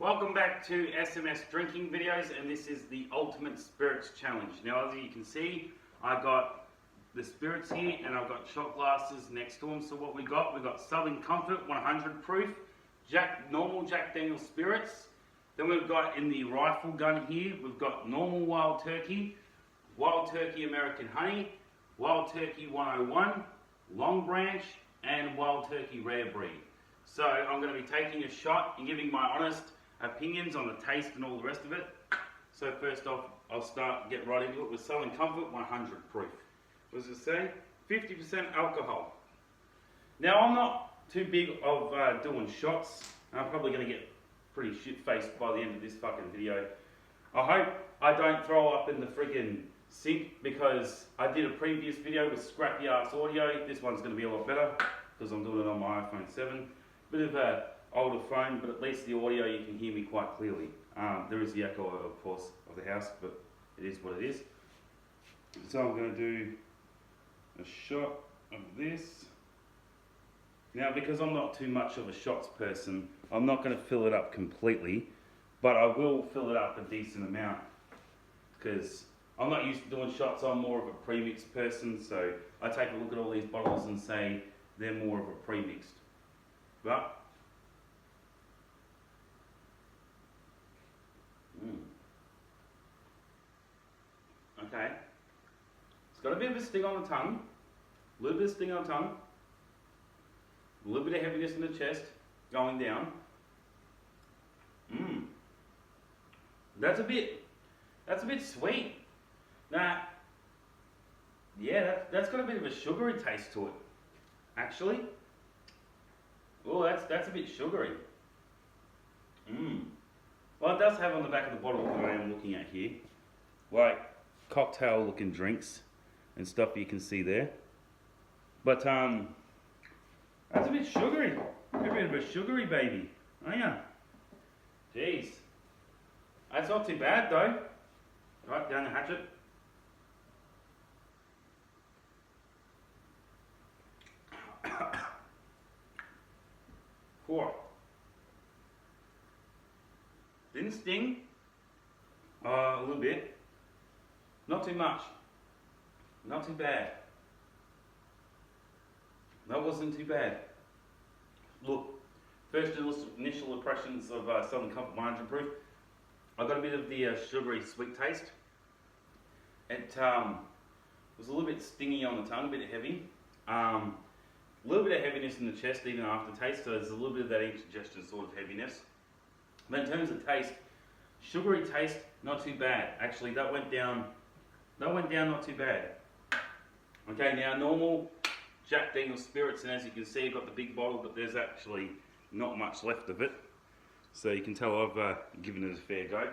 Welcome back to SMS drinking videos, and this is the Ultimate Spirits Challenge. Now, as you can see, I got the spirits here and I've got shot glasses next to them. So what we got Southern Comfort 100 proof, normal Jack Daniel's spirits. Then we've got in the rifle gun here, we've got normal Wild Turkey American Honey, Wild Turkey 101, Long Branch, and Wild Turkey Rare Breed. So I'm going to be taking a shot and giving my honest opinions on the taste and all the rest of it. So first off, I'll get right into it with Southern Comfort 100 proof. What does it say? 50% alcohol. Now, I'm not too big of doing shots. I'm probably going to get pretty shit-faced by the end of this fucking video. I hope I don't throw up in the friggin' sink, because I did a previous video with scrappy ass audio. This one's going to be a lot better because I'm doing it on my iPhone 7. Bit of an older phone, but at least the audio, you can hear me quite clearly. There is the echo, of course, of the house, but it is what it is. So I'm going to do a shot of this. Now, because I'm not too much of a shots person, I'm not going to fill it up completely, but I will fill it up a decent amount, because I'm not used to doing shots. I'm more of a pre-mixed person, so I take a look at all these bottles and say they're more of a pre-mixed. But okay, it's got a bit of a sting on the tongue, a little bit of sting on the tongue, a little bit of heaviness in the chest going down. That's a bit sweet. Nah, yeah, that's got a bit of a sugary taste to it, actually. Oh, that's a bit sugary. Well, it does have on the back of the bottle that I am looking at here, like cocktail looking drinks and stuff you can see there. But that's a bit sugary. A bit of a sugary baby. Oh yeah. Jeez. That's not too bad though. Right, down the hatchet. Four. Didn't sting. A little bit. Not too much. Not too bad. That wasn't too bad. Look, first initial impressions of Southern Comfort 100 proof. I got a bit of the sugary sweet taste. It was a little bit stingy on the tongue, a bit heavy. A little bit of heaviness in the chest even after taste, so there's a little bit of that indigestion sort of heaviness. But in terms of taste, sugary taste, not too bad. Actually, that went down not too bad. Okay, now normal Jack Daniel's spirits, and as you can see, I've got the big bottle, but there's actually not much left of it. So you can tell I've given it a fair go.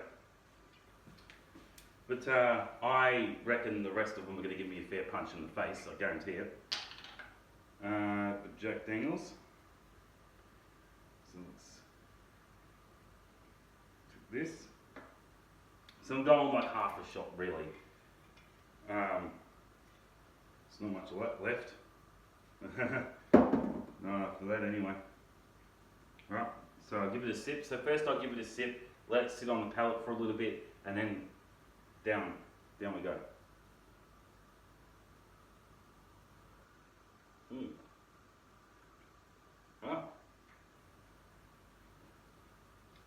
But I reckon the rest of them are going to give me a fair punch in the face, I guarantee it. Jack Daniel's. So let's take this. So I'm going like half a shot, really. There's not much left. No, for that anyway. Right, so I'll give it a sip. So first I'll give it a sip, let it sit on the palate for a little bit, and then down we go. Well,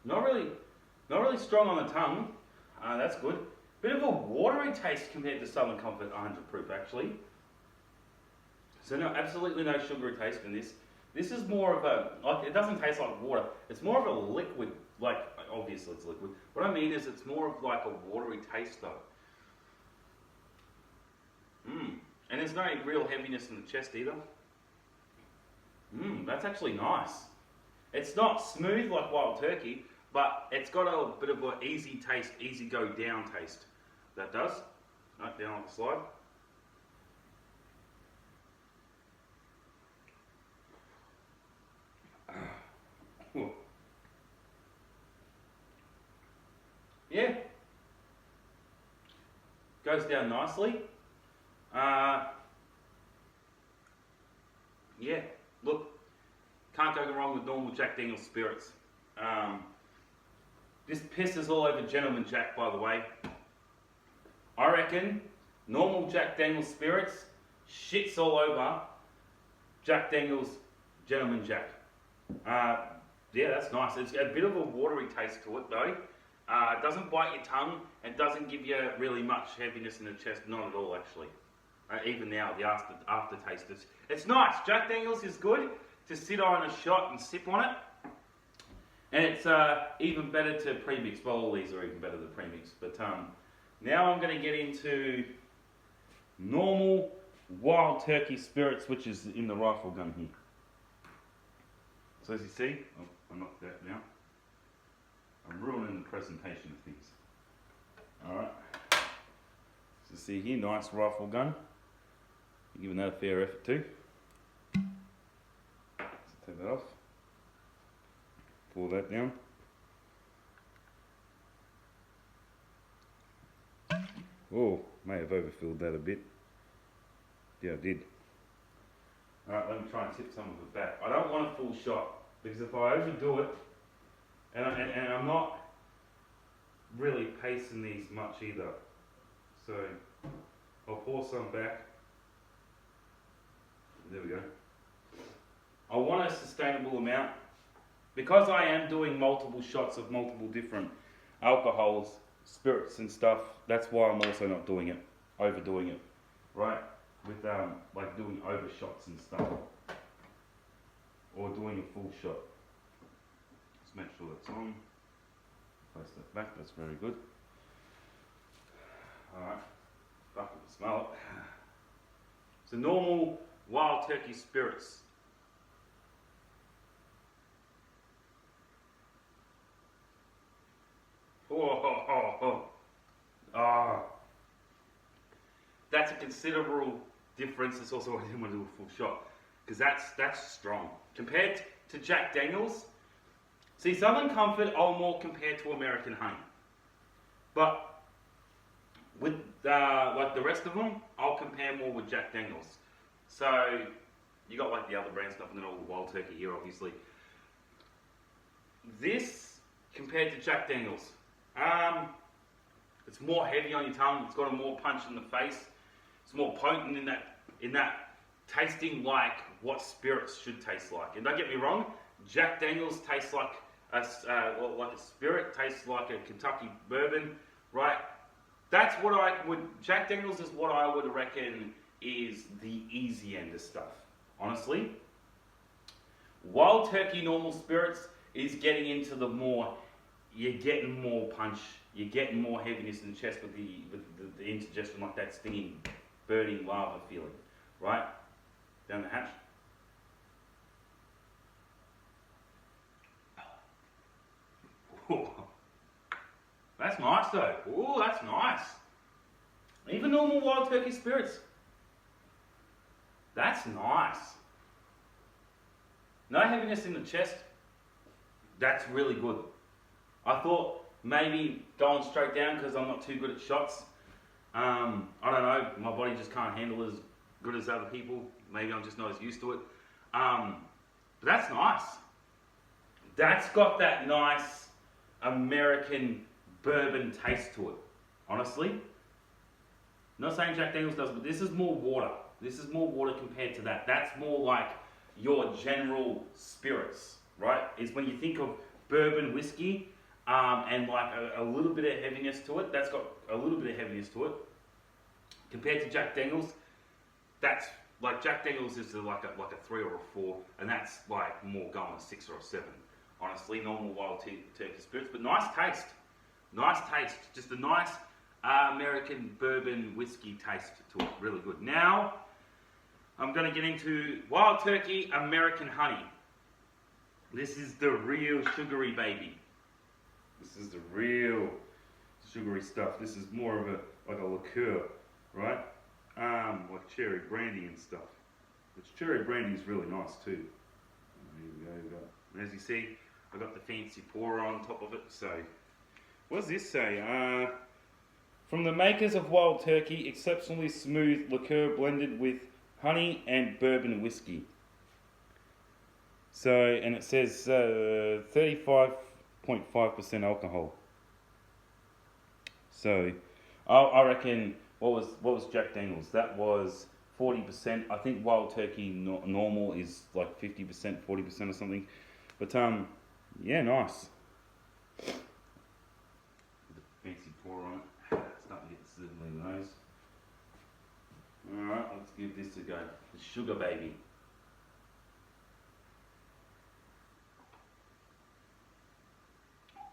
not really strong on the tongue. That's good. Bit of a watery taste compared to Southern Comfort 100 proof, actually. So no, absolutely no sugary taste in this. This is more of a, like, it doesn't taste like water. It's more of a liquid, like, obviously it's liquid. What I mean is it's more of like a watery taste though. And there's no real heaviness in the chest either. That's actually nice. It's not smooth like Wild Turkey, but it's got a bit of an easy taste, easy go down taste. That does. Right, down on the slide. Yeah. Goes down nicely. Yeah, look, can't go wrong with normal Jack Daniel's spirits. This pisses all over Gentleman Jack, by the way. I reckon normal Jack Daniel's spirits shits all over Jack Daniel's Gentleman Jack. Yeah, that's nice. It's a bit of a watery taste to it though. It doesn't bite your tongue. It doesn't give you really much heaviness in the chest. Not at all, actually. Even now, the aftertaste is... It's nice. Jack Daniel's is good to sit on a shot and sip on it. And it's even better to premix. Well, all these are even better to premix. But now I'm going to get into normal Wild Turkey spirits, which is in the rifle gun here. So as you see, I knocked that now. I'm ruining the presentation of things. Alright. So see here, nice rifle gun. I'm giving that a fair effort too. Let's take that off. Pull that down. Oh, may have overfilled that a bit. Yeah, I did. Alright, let me try and tip some of it back. I don't want a full shot, because if I overdo it, and I'm not really pacing these much either, so I'll pour some back. There we go. I want a sustainable amount. Because I am doing multiple shots of multiple different alcohols, spirits and stuff, that's why I'm also not doing it, overdoing it, right? With like doing overshots and stuff, or doing a full shot. Let's make sure that's on. Place that back, that's very good. Alright, fuck it, smell it. So normal Wild Turkey spirits. That's a considerable difference. It's also why I didn't want to do a full shot, because that's strong compared to Jack Daniel's. See, Southern Comfort I'll more compare to American Honey, but with like the rest of them, I'll compare more with Jack Daniel's. So you got like the other brand stuff and then all the Wild Turkey here, obviously. This compared to Jack Daniel's, it's more heavy on your tongue. It's got a more punch in the face. It's more potent in that tasting like what spirits should taste like. And don't get me wrong, Jack Daniel's tastes like a spirit, tastes like a Kentucky bourbon, right? That's what Jack Daniel's is what I would reckon is the easy end of stuff, honestly. Wild Turkey normal spirits is getting into the more, you're getting more punch, you're getting more heaviness in the chest with the indigestion, like that stinging, burning lava feeling, right? Down the hatch. Ooh. That's nice though. Ooh, that's nice. Even normal Wild Turkey spirits. That's nice. No heaviness in the chest. That's really good. I thought maybe going straight down because I'm not too good at shots. I don't know, my body just can't handle as good as other people. Maybe I'm just not as used to it. But that's nice. That's got that nice American bourbon taste to it, honestly. Not saying Jack Daniel's does, but this is more water. This is more water compared to that. That's more like your general spirits, right? Is when you think of bourbon whiskey, and like a little bit of heaviness to it. That's got a little bit of heaviness to it. Compared to Jack Daniel's, that's like Jack Daniel's is like a 3 or a 4, and that's like more going a 6 or a 7. Honestly, normal Wild Turkey spirits, but nice taste. Nice taste. Just a nice American bourbon whiskey taste to it. Really good. Now, I'm going to get into Wild Turkey American Honey. This is the real sugary baby. This is the real sugary stuff. This is more of like a liqueur, right? Like cherry brandy and stuff. Which cherry brandy is really nice too. Here we go. And as you see, I got the fancy pour on top of it. So, what does this say? From the makers of Wild Turkey, exceptionally smooth liqueur blended with honey and bourbon whiskey. So, and it says 35.5% 0.5% alcohol. So, I reckon what was Jack Daniels? That was 40%. I think Wild Turkey normal is like 50%, 40% or something. But yeah, nice. The fancy pour on it. Starting to get sizzling nose. Alright, let's give this a go. The Sugar Baby.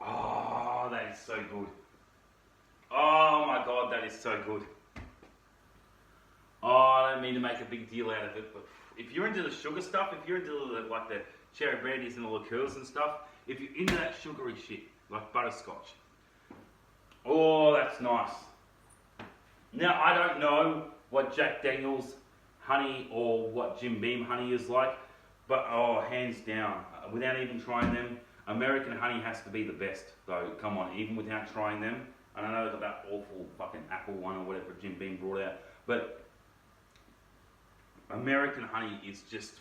Oh, that is so good. Oh my god, that is so good. Oh, I don't mean to make a big deal out of it, but if you're into the sugar stuff, if you're into like the cherry brandies and the liqueurs and stuff, if you're into that sugary shit, like butterscotch, oh, that's nice. Now, I don't know what Jack Daniels honey or what Jim Beam honey is like, but oh, hands down, without even trying them, American honey has to be the best, though. Come on, even without trying them. And I know they've got that awful fucking apple one or whatever Jim Beam brought out, but American honey is just...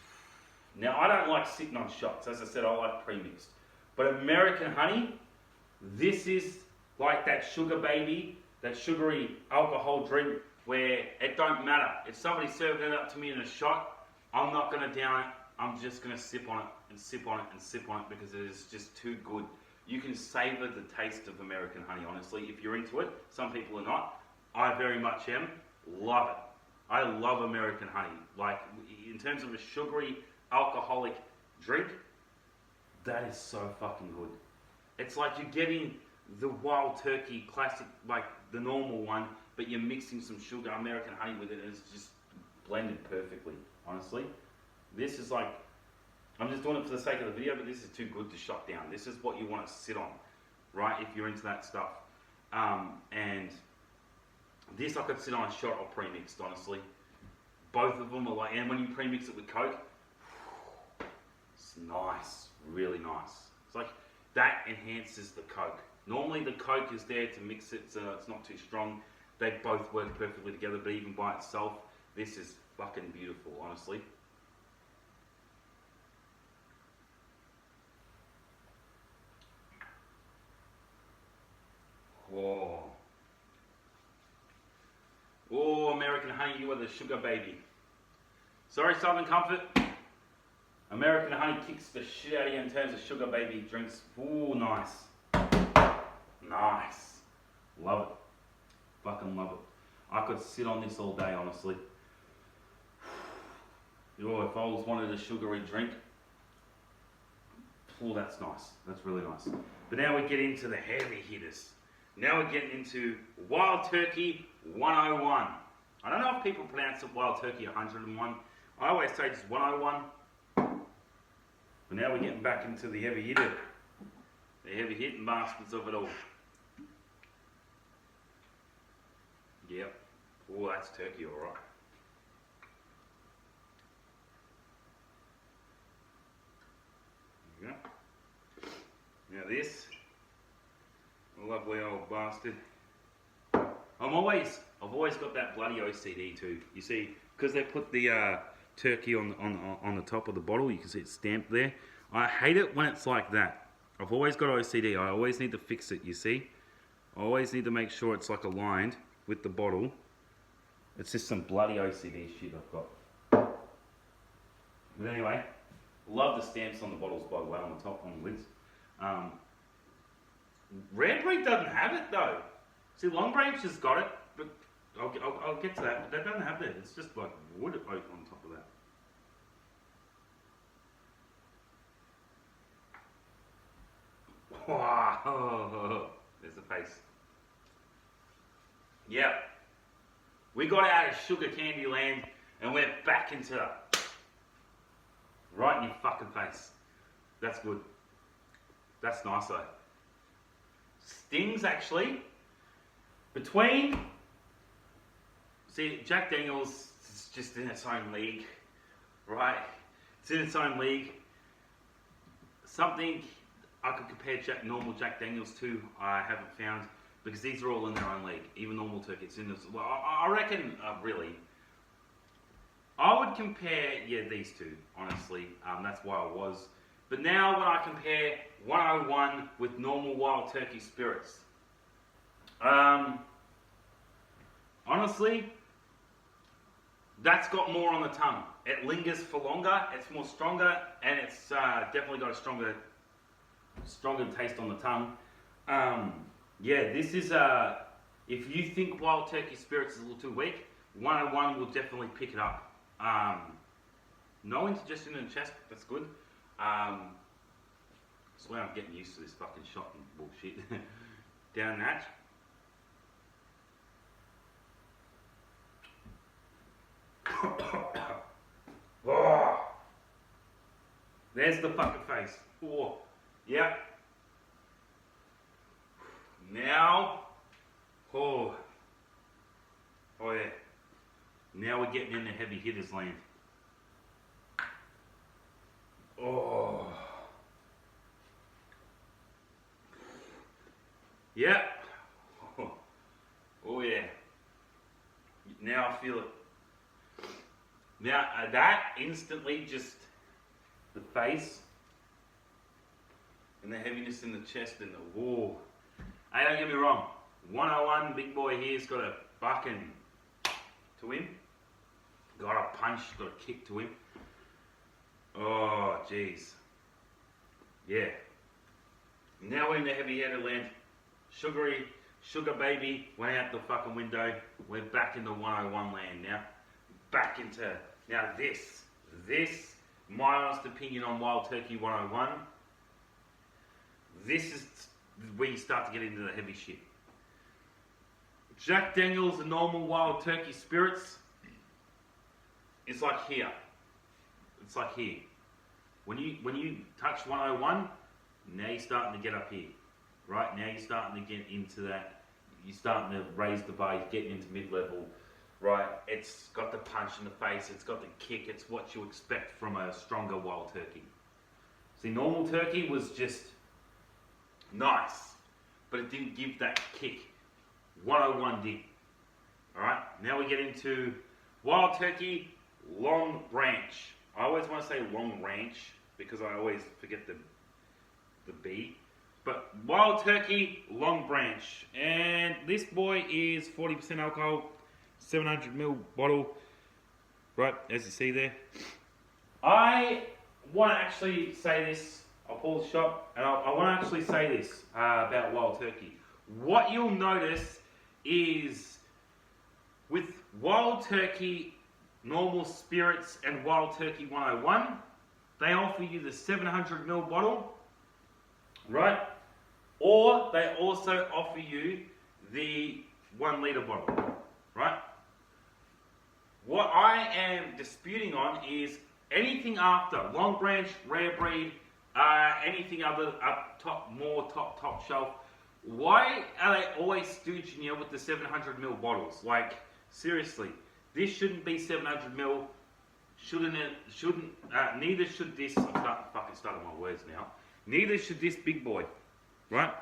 Now, I don't like sitting on shots. As I said, I like pre-mixed. But American honey, this is like that Sugar Baby, that sugary alcohol drink where it don't matter. If somebody's serving it up to me in a shot, I'm not going to down it. I'm just going to sip on it and sip on it and sip on it because it is just too good. You can savor the taste of American honey, honestly, if you're into it. Some people are not. I very much am. Love it. I love American honey. Like, in terms of a sugary, alcoholic drink, that is so fucking good. It's like you're getting the Wild Turkey classic, like the normal one, but you're mixing some sugar, American honey with it, and it's just blended perfectly, honestly. This is like, I'm just doing it for the sake of the video, but this is too good to shut down. This is what you want to sit on, right, if you're into that stuff. And this I could sit on a shot or pre-mixed, honestly. Both of them are like, and when you pre-mix it with Coke, it's nice, really nice. It's like, that enhances the Coke. Normally the Coke is there to mix it so it's not too strong. They both work perfectly together, but even by itself, this is fucking beautiful, honestly. Whoa. Oh, American honey, you are the Sugar Baby. Sorry, Southern Comfort. American honey kicks the shit out of you in terms of Sugar Baby drinks. Ooh, nice. Nice. Love it. Fucking love it. I could sit on this all day, honestly. Oh, if I was wanted a sugary drink, oh, that's nice. That's really nice. But now we get into the heavy hitters. Now we're getting into Wild Turkey 101. I don't know if people pronounce it Wild Turkey 101. I always say just 101. But now we're getting back into the heavy hitter. The heavy hitting bastards of it all. Yep. Oh, that's turkey, alright. There you go. Now this, a lovely old bastard. I've always got that bloody OCD too. You see, because they put the turkey on the top of the bottle, you can see it's stamped there. I hate it when it's like that. I've always got OCD. I always need to fix it, you see. I always need to make sure it's like aligned with the bottle. It's just some bloody OCD shit I've got. But anyway, love the stamps on the bottles, by the way, on the top, on the lids. Rare Breed doesn't have it though. See, Long Branch has got it, but I'll get to that. But that doesn't have that. It's just like wood oak on top of that. Wow, there's the face. Yep. We got out of sugar candy land and we're back into right in your fucking face. That's good. That's nice though. Stings actually. Between, see, Jack Daniels is just in its own league, right? It's in its own league. Something I could compare normal Jack Daniels to, I haven't found, because these are all in their own league. Even Normal Turkey, it's in this. Well, I reckon, really, I would compare, yeah, these two, honestly. That's why I was But now when I compare 101 with normal Wild Turkey spirits, honestly, that's got more on the tongue. It lingers for longer, it's more stronger, and it's definitely got a stronger taste on the tongue. Yeah, this is, if you think Wild Turkey Spirits is a little too weak, 101 will definitely pick it up. No indigestion in the chest, that's good. I swear I'm getting used to this fucking shot and bullshit. Down that. Oh, there's the fucking face. Oh, yeah. Now, oh yeah. Now we're getting into heavy hitters land. Oh, yeah. Oh yeah. Now I feel it. Now that instantly just the face and the heaviness in the chest and the whoa. Hey, don't get me wrong. 101 big boy here's got a fucking to him. Got a punch, got a kick to him. Oh jeez. Yeah. Now we're in the heavy headed land. Sugar baby went out the fucking window. We're back in the 101 land now. Back into now this, my honest opinion on Wild Turkey 101, this is where you start to get into the heavy shit. Jack Daniels and normal Wild Turkey Spirits, it's like here. It's like here. When you touch 101, now you're starting to get up here. Right? Now you're starting to get into that. You're starting to raise the bar, you're getting into mid-level. Right, it's got the punch in the face, it's got the kick, it's what you expect from a stronger Wild Turkey. See, normal turkey was just nice, but it didn't give that kick. 101 did. Alright, now we get into Wild Turkey Long Branch. I always want to say Long Ranch because I always forget the B. But Wild Turkey Long Branch. And this boy is 40% alcohol. 700ml bottle, right, as you see there. I want to actually say this, I'll pull the shot, and I want to actually say this about Wild Turkey. What you'll notice is with Wild Turkey Normal Spirits and Wild Turkey 101, they offer you the 700ml bottle, right? Or they also offer you the 1 litre bottle, right? What I am disputing on is anything after Long Branch, Rare Breed, anything other up top, more top shelf. Why are they always stooging you with the 700ml bottles? Like seriously, this shouldn't be 700ml. Neither should this. I'm fucking starting my words now. Neither should this big boy, right?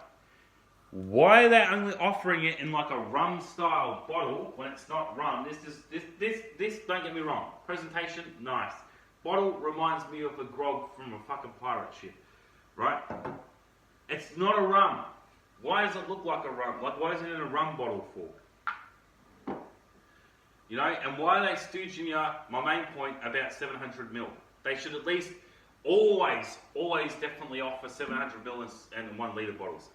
Why are they only offering it in like a rum style bottle when it's not rum? This don't get me wrong. Presentation, nice. Bottle reminds me of a grog from a fucking pirate ship, right? It's not a rum. Why does it look like a rum? Like why is it in a rum bottle for? You know, and why are they stooging you? My main point about 700ml. They should at least always definitely offer 700ml and 1 litre bottles.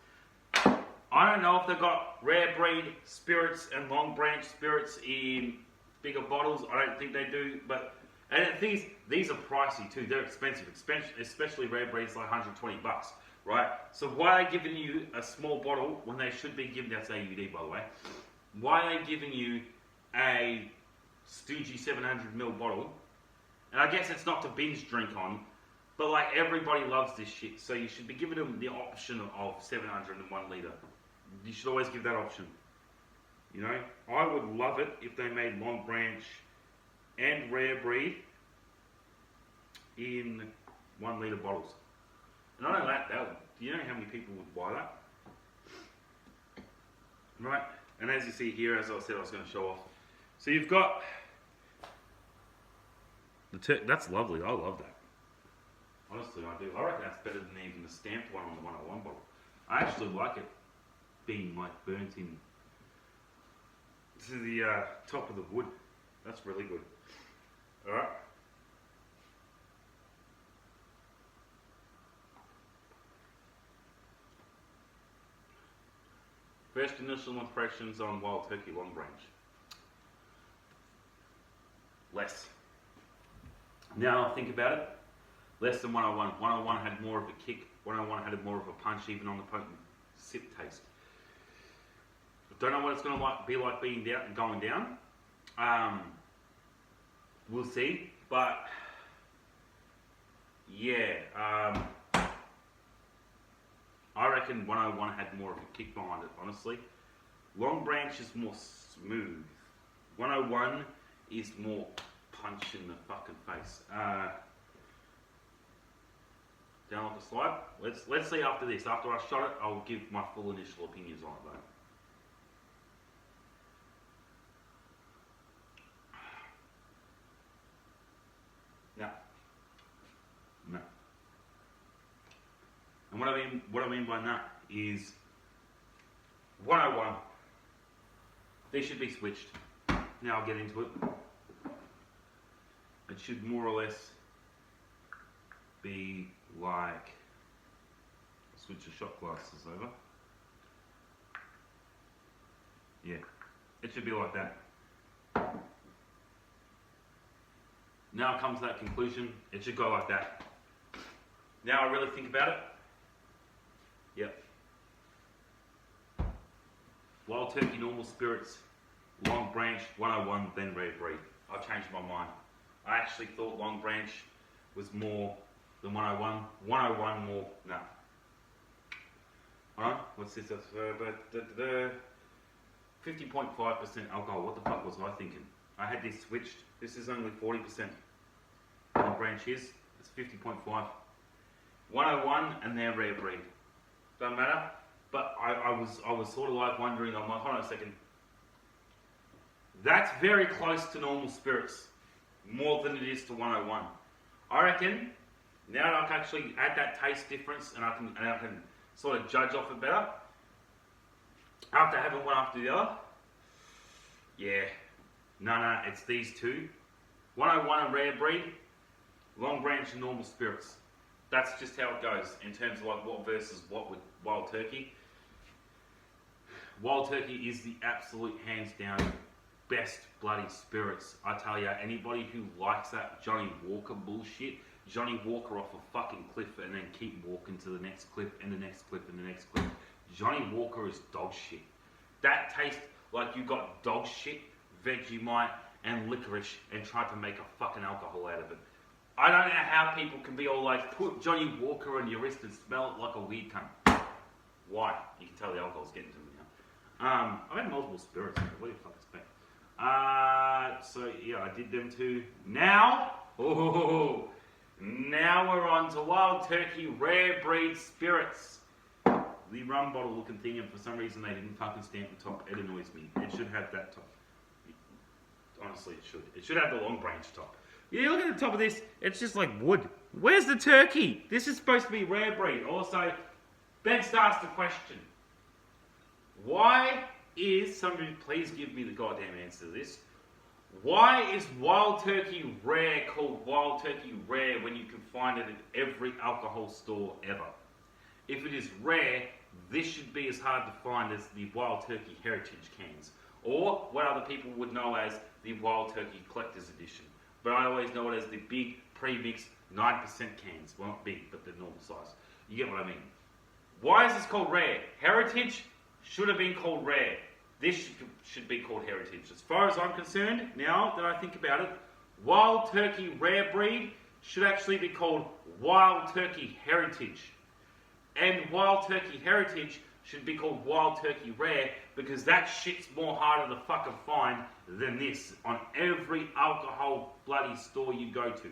I don't know if they've got Rare Breed Spirits and Long Branch Spirits in bigger bottles. I don't think they do. But and the thing is, these are pricey too. They're expensive, especially Rare Breed's like $120, right? So why are they giving you a small bottle when they should be giving, that's AUD by the way. Why are they giving you a stoogey 700ml bottle? And I guess it's not to binge drink on, but like everybody loves this shit. So you should be giving them the option of 700 and 1 litre. You should always give that option. You know, I would love it if they made Long Branch and Rare Breed in 1 litre bottles. And not only that, do you know how many people would buy that? Right, and as you see here, as I said, I was going to show off. So you've got the that's lovely. I love that. Honestly, I do. I reckon that's better than even the stamped one on the 101 bottle. I actually like it being like burnt in to the top of the wood. That's really good. Alright. First initial impressions on Wild Turkey Long Branch. Less. Now I think about it, less than 101. 101 had more of a kick. 101 had more of a punch, even on the potent sip taste. Don't know what it's going to be like being down and going down. We'll see. But yeah, I reckon 101 had more of a kick behind it. Honestly, Long Branch is more smooth. 101 is more punch in the fucking face. Down like a slide. Let's see after this. After I shot it, I'll give my full initial opinions on it though. No. And what I mean by that is 101. They should be switched. Now I'll get into it. It should more or less be like, switch the shot glasses over. Yeah, it should be like that. Now it comes to that conclusion, it should go like that. Now I really think about it. Yep. Wild Turkey, Normal Spirits, Long Branch, 101, then Rare Breed. I've changed my mind. I actually thought Long Branch was more than 101. 101 more, no. Alright, what's this? 50.5% alcohol. What the fuck was I thinking? I had this switched. This is only 40%. Long Branch is. It's 50.5. 101 and then Rare Breed. Doesn't matter. But I was sort of like wondering, I'm like, hold on a second. That's very close to Normal Spirits. More than it is to 101. I reckon now I can actually add that taste difference and I can sort of judge off it better. After having one after the other. Yeah. No, it's these two. 101 and Rare Breed, Long Branch and Normal Spirits. That's just how it goes in terms of like what versus what with Wild Turkey. Wild Turkey is the absolute hands down best bloody spirits. I tell ya, anybody who likes that Johnny Walker bullshit, Johnny Walker off a fucking cliff and then keep walking to the next cliff and the next cliff and the next cliff. Johnny Walker is dog shit. That tastes like you got dog shit, Vegemite and licorice and tried to make a fucking alcohol out of it. I don't know how people can be all like, put Johnny Walker on your wrist and smell it like a weed cunt. Why? You can tell the alcohol's getting to me now. I've had multiple spirits, what do you fuck expect? So yeah, I did them too. Now we're on to Wild Turkey Rare Breed Spirits. The rum bottle looking thing, and for some reason they didn't fucking stamp the top. It annoys me. It should have that top. Honestly, it should. It should have the Long Branch top. Yeah, look at the top of this. It's just like wood. Where's the turkey? This is supposed to be Rare Breed. Also, begs to ask the question. Why is, somebody please give me the goddamn answer to this. Why is Wild Turkey Rare called Wild Turkey Rare when you can find it at every alcohol store ever? If it is rare, this should be as hard to find as the Wild Turkey Heritage cans. Or what other people would know as the Wild Turkey Collector's Edition. But I always know it as the big pre-mixed 9% cans. Well, not big, but the normal size. You get what I mean. Why is this called Rare? Heritage should have been called Rare. This should be called Heritage. As far as I'm concerned, now that I think about it, Wild Turkey Rare Breed should actually be called Wild Turkey Heritage. And Wild Turkey Heritage should be called Wild Turkey Rare because that shit's more harder to fucking find than this on every alcohol bloody store you go to.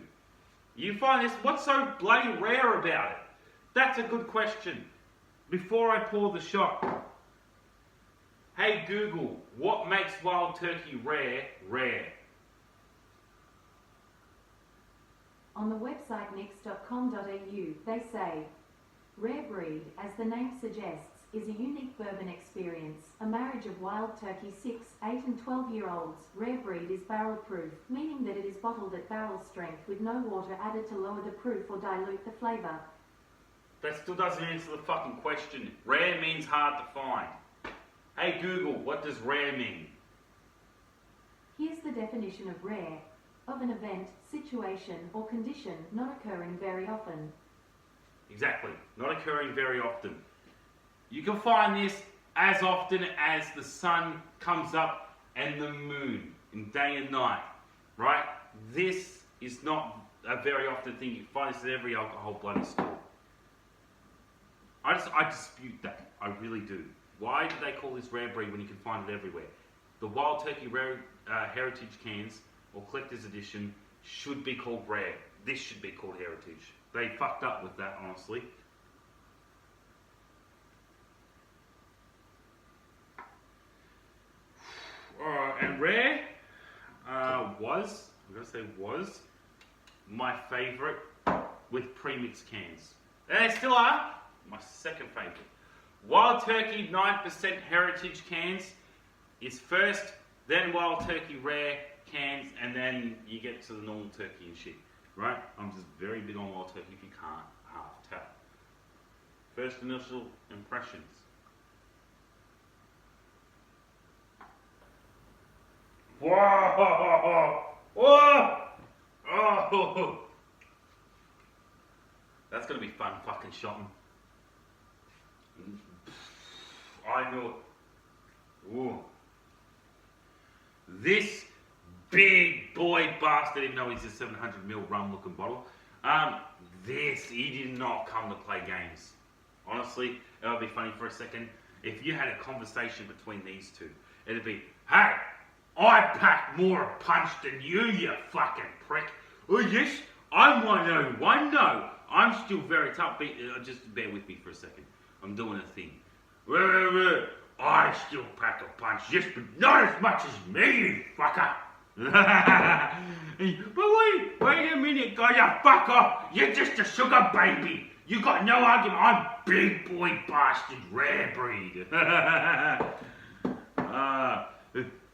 You find this, what's so bloody rare about it? That's a good question. Before I pour the shot, hey Google, what makes Wild Turkey Rare rare? On the website nix.com.au, they say, rare breed, as the name suggests, is a unique bourbon experience, a marriage of wild turkey 6, 8 and 12-year-olds. Rare breed is barrel proof, meaning that it is bottled at barrel strength with no water added to lower the proof or dilute the flavour. That still doesn't answer the fucking question. Rare means hard to find. Hey Google, what does rare mean? Here's the definition of rare: of an event, situation or condition not occurring very often. Exactly, not occurring very often. You can find this as often as the sun comes up and the moon in day and night, right? This is not a very often thing. You find this at every alcohol bloody store. I dispute that. I really do. Why do they call this rare breed when you can find it everywhere? The Wild Turkey Rare Heritage cans or Collector's Edition should be called rare. This should be called Heritage. They fucked up with that, honestly. And rare was my favourite with premixed cans. And they still are my second favourite. Wild Turkey 9% Heritage cans is first, then Wild Turkey Rare cans, and then you get to the normal turkey and shit. Right? I'm just very big on Wild Turkey if you can't half tell. First initial impressions. Whoa! Whoa! Oh! That's gonna be fun fucking shotting. I know it. Ooh. This big boy bastard, even though he's a 700ml rum looking bottle, he did not come to play games. Honestly, it would be funny for a second if you had a conversation between these two. It'd be, hey, I pack more punch than you fucking prick. Oh yes, I'm 101. No, I'm still very tough. Just bear with me for a second. I'm doing a thing. I still pack a punch, yes, but not as much as me, you fucker. But wait a minute, guys, you fuck off. You're just a sugar baby. You got no argument. I'm big boy bastard rare breed.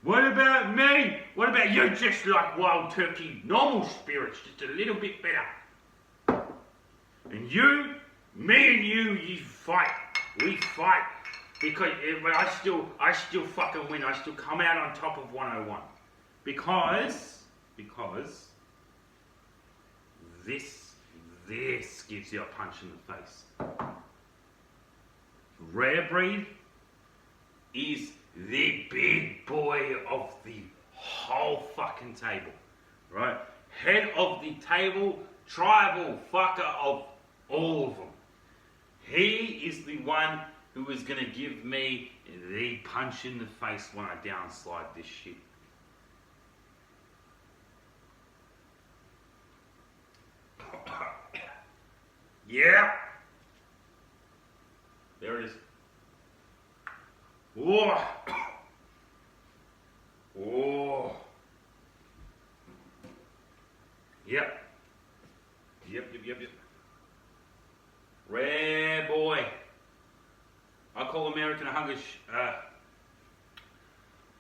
What about me? What about you? Just like Wild Turkey normal spirits, just a little bit better. And you, me and you fight. We fight. Because I still fucking win. I still come out on top of 101. Because this gives you a punch in the face. Rare breed is the big boy of the whole fucking table, right? Head of the table, tribal fucker of all of them. He is the one who is going to give me the punch in the face when I downslide this shit. Yeah. There it is. Oh. Oh. Yep. Yep. Rare boy. I call American Hungry.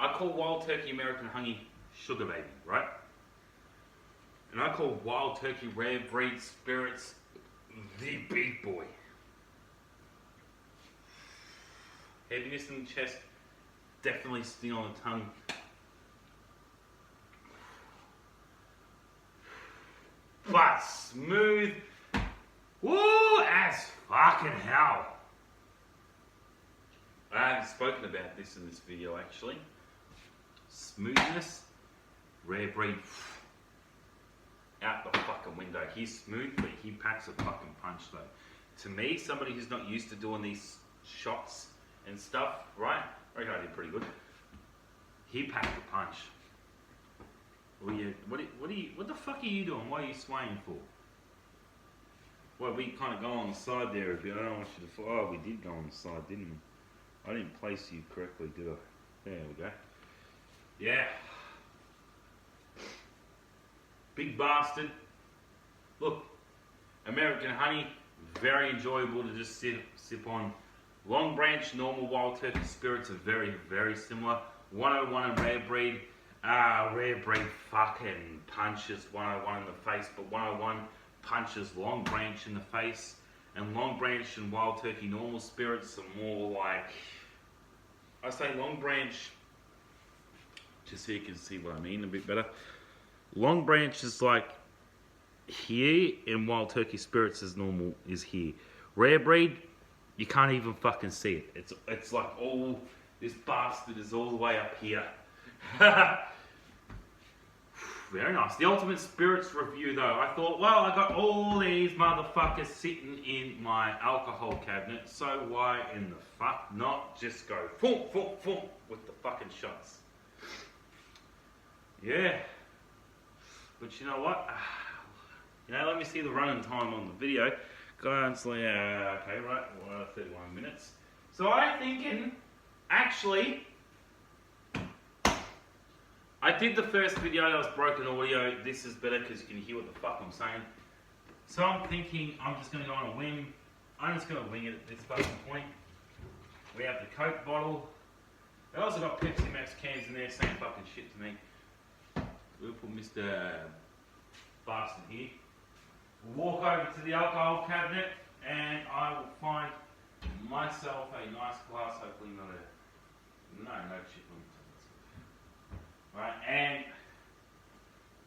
I call Wild Turkey American Honey Sugar Baby, right? And I call Wild Turkey Rare Breed Spirits the big boy. Heaviness in the chest, definitely sting on the tongue. But smooth, woo, as fucking hell. I haven't spoken about this in this video actually. Smoothness, rare breed, out the fucking window. He's smooth, but he packs a fucking punch though. To me, somebody who's not used to doing these shots and stuff, right? I reckon I did pretty good. He packed a punch. Well, yeah, what the fuck are you doing? What are you swaying for? Well, we kind of go on the side there a bit. I don't want you to. Oh, we did go on the side, didn't we? I didn't place you correctly, did I? There we go. Yeah. Big bastard. Look, American honey, very enjoyable to just sip on. Long Branch, normal Wild Turkey spirits are very, very similar. 101 and Rare Breed. Rare Breed fucking punches 101 in the face, but 101 punches Long Branch in the face. And Long Branch and Wild Turkey normal spirits are more like, I say Long Branch, just so you can see what I mean a bit better. Long Branch is like here, and Wild Turkey spirits is normal is here. Rare Breed, you can't even fucking see it. It's like all, this bastard is all the way up here. Very nice. The Ultimate Spirits review though. I thought, well, I got all these motherfuckers sitting in my alcohol cabinet, so why in the fuck not just go foom, foom, foom with the fucking shots? Yeah. But you know what? Let me see the running time on the video. Guys, okay, right, 31 minutes. So I'm thinking, actually, I did the first video that was broken audio. This is better because you can hear what the fuck I'm saying. So I'm thinking I'm just going to go on a whim. I'm just going to wing it at this fucking point. We have the Coke bottle. I also got Pepsi Max cans in there, same fucking shit to me. We'll put Mr. Bastard here. We'll walk over to the alcohol cabinet and I will find myself a nice glass, hopefully not a, no chip on it. Right, and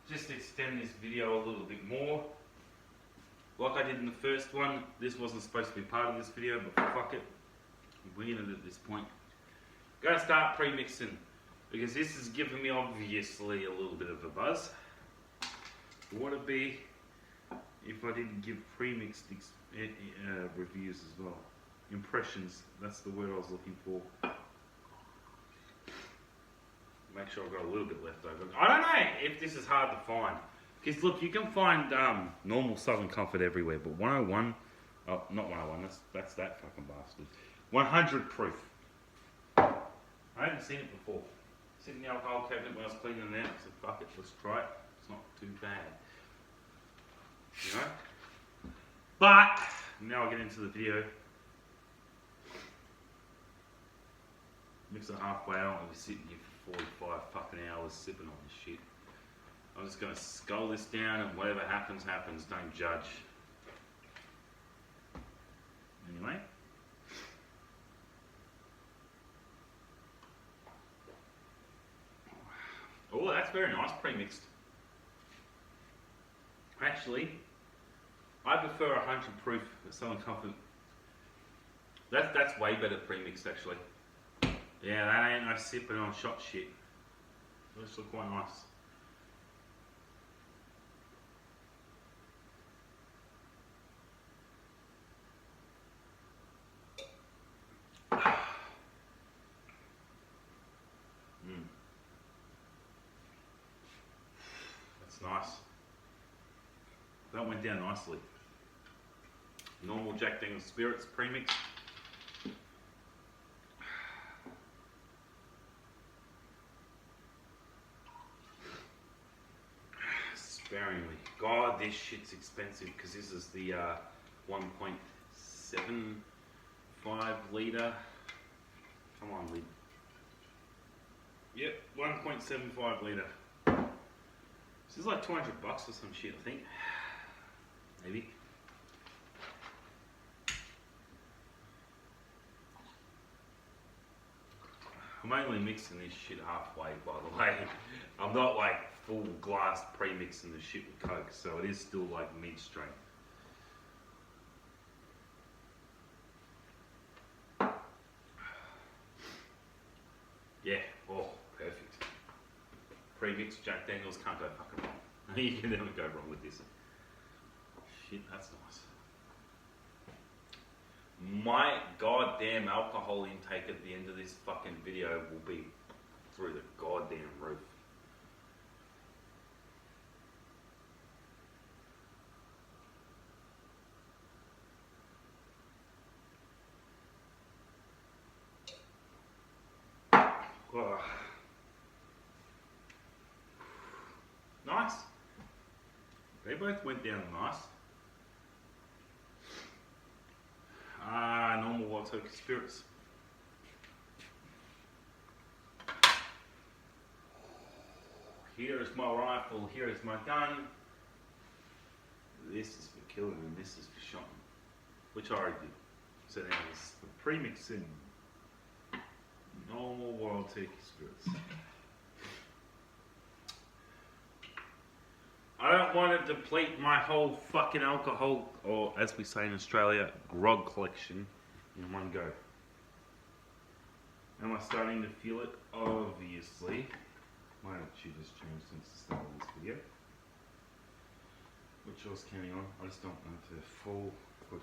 just to extend this video a little bit more, like I did in the first one, this wasn't supposed to be part of this video, but fuck it, I'm winging it at this point. Gonna start pre-mixing, because this is giving me obviously a little bit of a buzz. What would it be if I didn't give pre-mixed reviews as well? Impressions, that's the word I was looking for. Make sure I've got a little bit left over. I don't know if this is hard to find. Because look, you can find normal Southern Comfort everywhere, but 101, oh, not 101, that's that fucking bastard. 100 proof. I haven't seen it before. Sitting in the alcohol cabinet when I was cleaning it out, I said, fuck it, let's try it. It's not too bad. You know? But, now I get into the video. Mix it halfway, I don't want to be sitting here for 45 fucking hours sipping on this shit. I'm just going to scull this down and whatever happens, happens. Don't judge. Anyway. Oh, that's very nice, pre-mixed. Actually, I prefer 100 proof Southern Comfort. That's way better pre-mixed actually. Yeah, that ain't no sipping on shot shit. Those look quite nice. That's nice. That went down nicely. Normal Jack Daniel's Spirits premix. Sparingly. God, this shit's expensive because this is the 1.75 litre. Come on, lid. Yep, 1.75 litre. This is like 200 bucks or some shit, I think. Maybe. I'm only mixing this shit halfway, by the way. I'm not like full glass pre-mixing the shit with Coke, so it is still like mid-strength. Yeah, oh, perfect. Pre-mixed Jack Daniels, can't go fucking wrong. You can never go wrong with this. Shit, that's nice. My goddamn alcohol intake at the end of this fucking video will be through the goddamn roof. Oh. Nice. They both went down nice. Normal wild turkey spirits. Here is my rifle, here is my gun. This is for killing and this is for shooting. Which I already did. So now it's for pre-mixing normal wild turkey spirits. I don't want to deplete my whole fucking alcohol, or as we say in Australia, grog collection in one go. Am I starting to feel it? Obviously. My attitude has changed since the start of this video. Which I was counting on. I just don't want to fall. Good.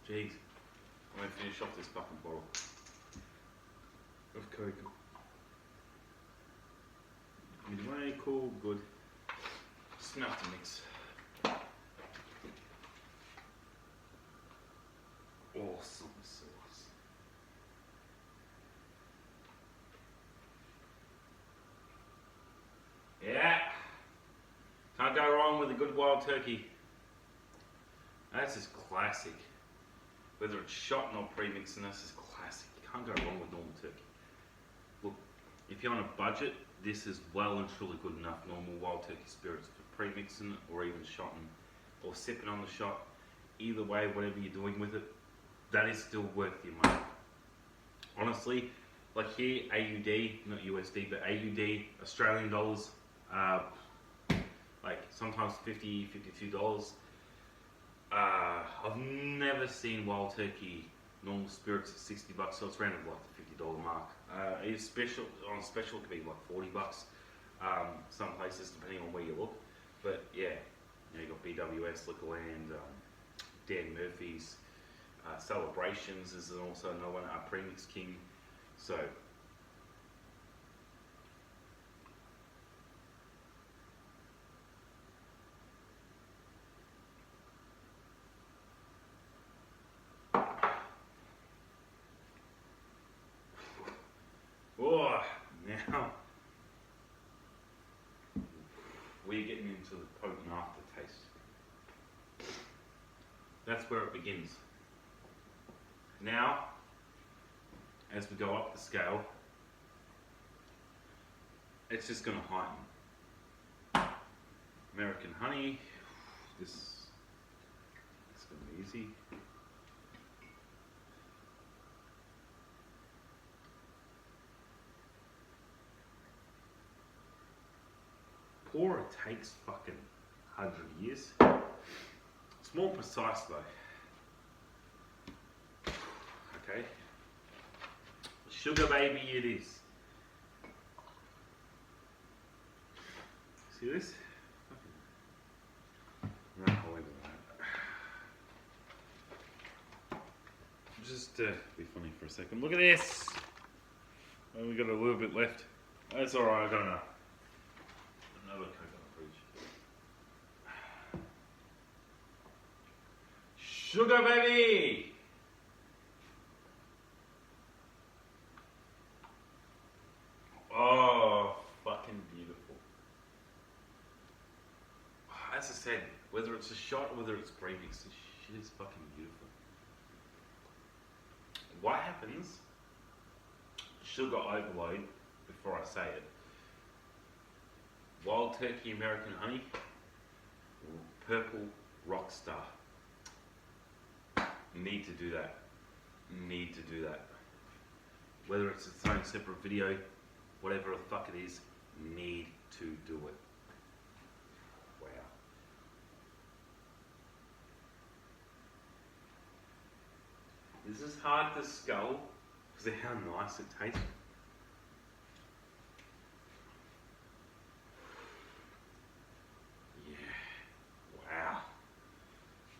Jeez. I'm going to finish off this fucking bottle of Coke. Midway, cool, good. Just enough to mix. Awesome sauce. Yeah. Can't go wrong with a good wild turkey. That's just classic. Whether it's shot or pre-mixing, this is classic. You can't go wrong with normal turkey. Look, if you're on a budget, this is well and truly good enough normal wild turkey spirits for pre-mixing or even shotting or sipping on the shot. Either way, whatever you're doing with it, that is still worth your money. Honestly, like here, AUD, not USD, but AUD, Australian dollars, like sometimes $50, $52. I've never seen wild turkey normal spirits at $60, so it's around like the $50 mark. It's special, on special it could be like $40. Some places depending on where you look. But yeah, you got BWS, Liquorland, Dan Murphy's, Celebrations is also another one, Premix King. So oh, now we're getting into the potent aftertaste. That's where it begins. Now, as we go up the scale, it's just going to heighten. American honey, this is going to be easy. Pour, it takes fucking 100 years. It's more precise though. Okay. Sugar baby it is. See this? No, I'll leave it like that. Just be funny for a second. Look at this! Oh, we got a little bit left. That's alright, I got enough. Another Coke on the fridge. Sugar baby! Oh, fucking beautiful. As I said, whether it's a shot or whether it's premix, this shit is fucking beautiful. What happens? Sugar overload, before I say it. Wild turkey American honey, purple rockstar. Need to do that. Need to do that. Whether it's its own separate video, whatever the fuck it is, need to do it. Wow. This is hard to scull because of how nice it tastes.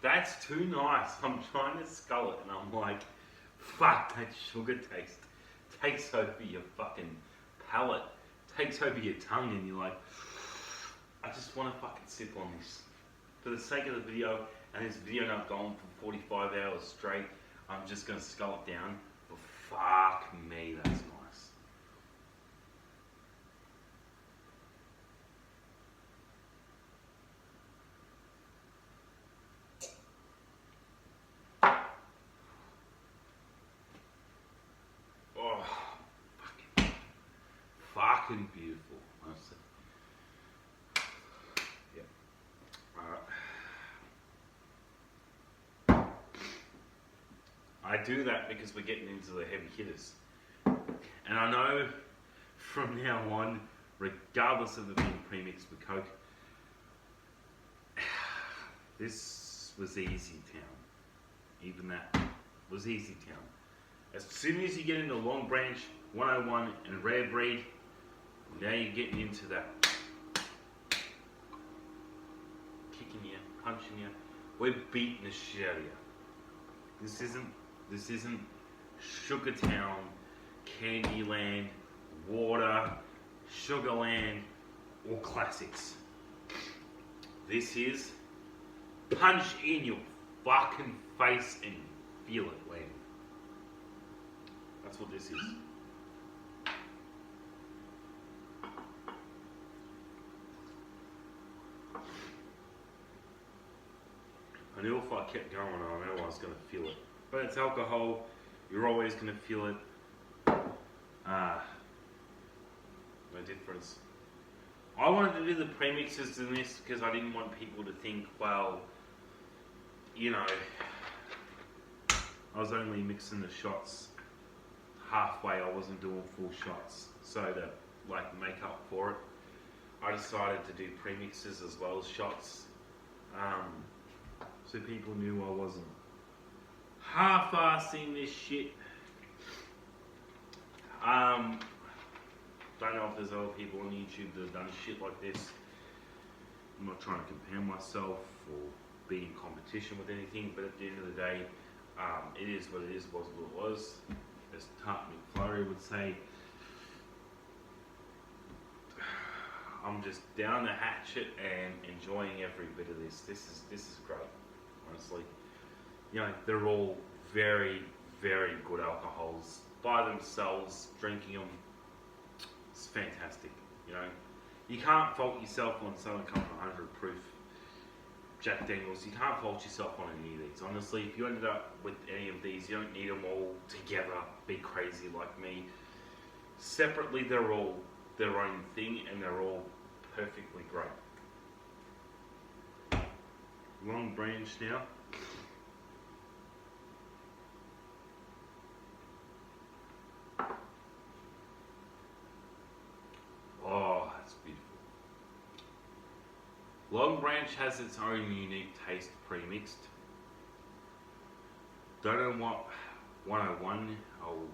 That's too nice. I'm trying to scull it and I'm like, fuck, that sugar taste takes over your fucking palate, takes over your tongue, and you're like, I just want to fucking sip on this. For the sake of the video, and this video not gone for 45 hours straight, I'm just going to scull it down. But fuck me, that's nice. fucking beautiful, honestly. Yeah. I do that because we're getting into the heavy hitters. And I know from now on, regardless of it being premixed with Coke, this was easy town. Even that was easy town. As soon as you get into Long Branch, 101 and Rare Breed, now you're getting into that kicking you, punching you. We're beating the shit out of you. This isn't Sugartown, Candyland, Water, Sugarland, or Classics. This is punch in your fucking face and feel it land. That's what this is. I knew if I kept going, I know I was going to feel it. But it's alcohol, you're always going to feel it. No difference. I wanted to do the premixes in this because I didn't want people to think, well, you know, I was only mixing the shots halfway, I wasn't doing full shots. So to like make up for it, I decided to do premixes as well as shots. So people knew I wasn't half-assing this shit. Don't know if there's other people on YouTube that have done shit like this. I'm not trying to compare myself or be in competition with anything, but at the end of the day, it is what it is, was what it was. As Tart McFlurry would say, I'm just down the hatchet and enjoying every bit of this. This is great, honestly. You know, they're all very, very good alcohols by themselves. Drinking them, it's fantastic. You know, you can't fault yourself on Southern Comfort 100 proof Jack Daniels. You can't fault yourself on any of these. Honestly, if you ended up with any of these, you don't need them all together. Be crazy like me. Separately, they're all their own thing, and they're all perfectly great. Long Branch now. Oh, that's beautiful. Long Branch has its own unique taste pre-mixed. Don't know what 101, I'll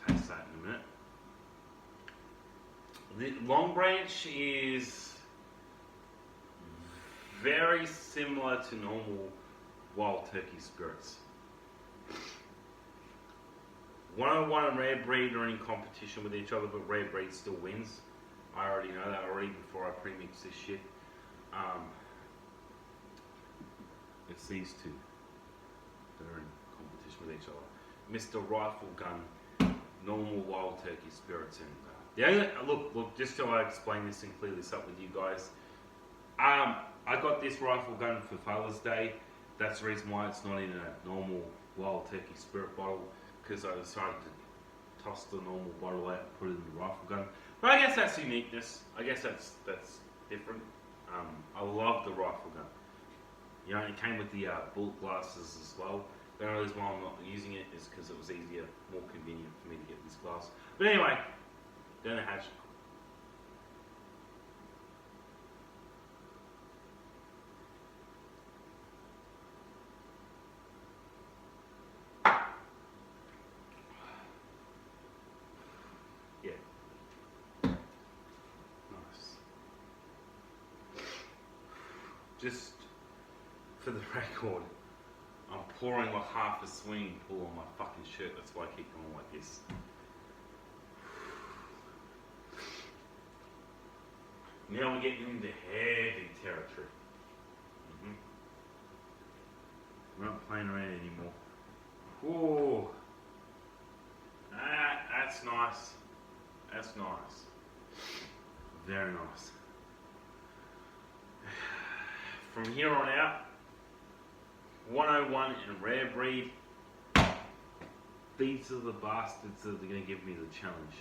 taste that in a minute. The Long Branch is very similar to normal Wild Turkey spirits. 101 and Rare Breed are in competition with each other, but Rare Breed still wins. I already know that already before I pre-mix this shit. It's these two that are in competition with each other. Mr. Rifle Gun, normal Wild Turkey spirits, and look, just so I explain this and clear this up with you guys. I got this Rifle Gun for Father's Day. That's the reason why it's not in a normal Wild Turkey spirit bottle, because I decided to toss the normal bottle out and put it in the Rifle Gun. But I guess that's uniqueness. I guess that's different. I love the Rifle Gun. You know, it came with the bullet glasses as well. The only reason why I'm not using it is because it was easier, more convenient for me to get this glass. But anyway, down the hatch. Yeah. Nice. Just for the record, I'm pouring like half a swimming pool on my fucking shirt. That's why I keep going like this. Now we're getting into heavy territory. We're not playing around anymore. Whoa. That's nice. That's nice. Very nice. From here on out, 101 and Rare Breed, these are the bastards that are going to give me the challenge.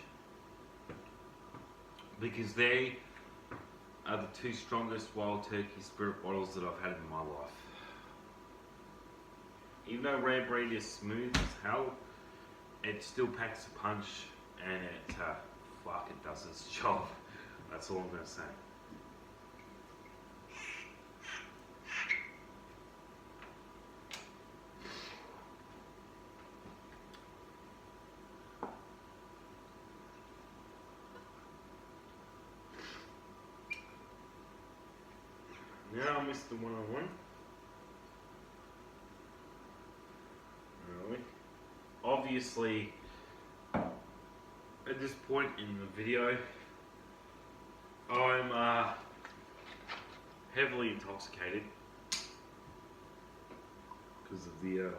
because they are the two strongest Wild Turkey Spirit bottles that I've had in my life. Even though Rare Breed is smooth as hell, it still packs a punch, and it does its job. That's all I'm gonna say. Now Mr. 101. Really? Obviously, at this point in the video, I'm heavily intoxicated because of the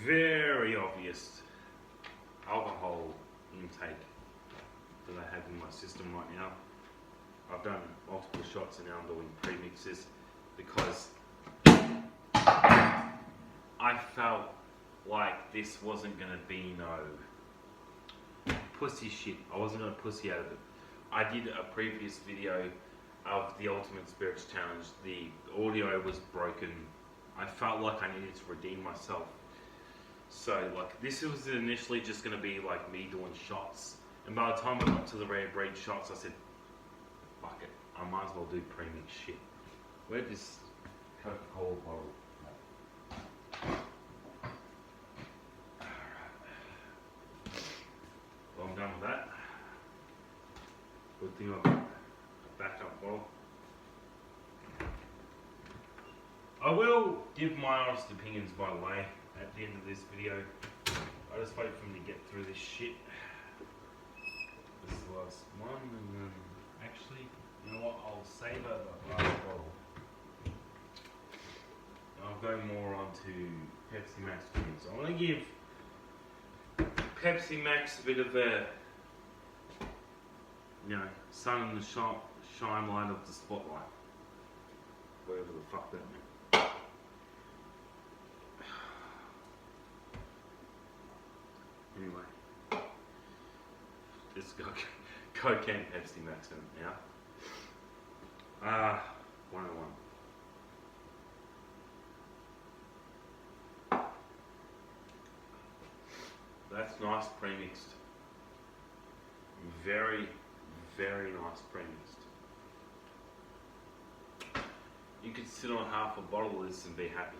very obvious alcohol intake that I have in my system right now. I've done multiple shots and now I'm doing premixes because I felt like this wasn't going to be no pussy shit. I wasn't going to pussy out of it. I did a previous video of the Ultimate Spirits Challenge. The audio was broken. I felt like I needed to redeem myself. So like this was initially just going to be like me doing shots. And by the time I got to the Rare Breed shots, I said, fuck it, I might as well do premix shit. Where'd this Coca-Cola bottle? Well, I'm done with that. Good thing I've got a backup bottle. I will give my honest opinions, by the way, at the end of this video. I just wait for them to get through this shit. This is the last one, and then actually, you know what? I'll save the last bottle. I'll go more on to Pepsi Max drinks. I want to give Pepsi Max a bit of a, you know, sun in the shine light of the spotlight. Whatever the fuck that meant. Anyway, it's got Coke and Pepsi Max in it now. 101. That's nice premixed. Very, very nice premixed. You could sit on half a bottle of this and be happy.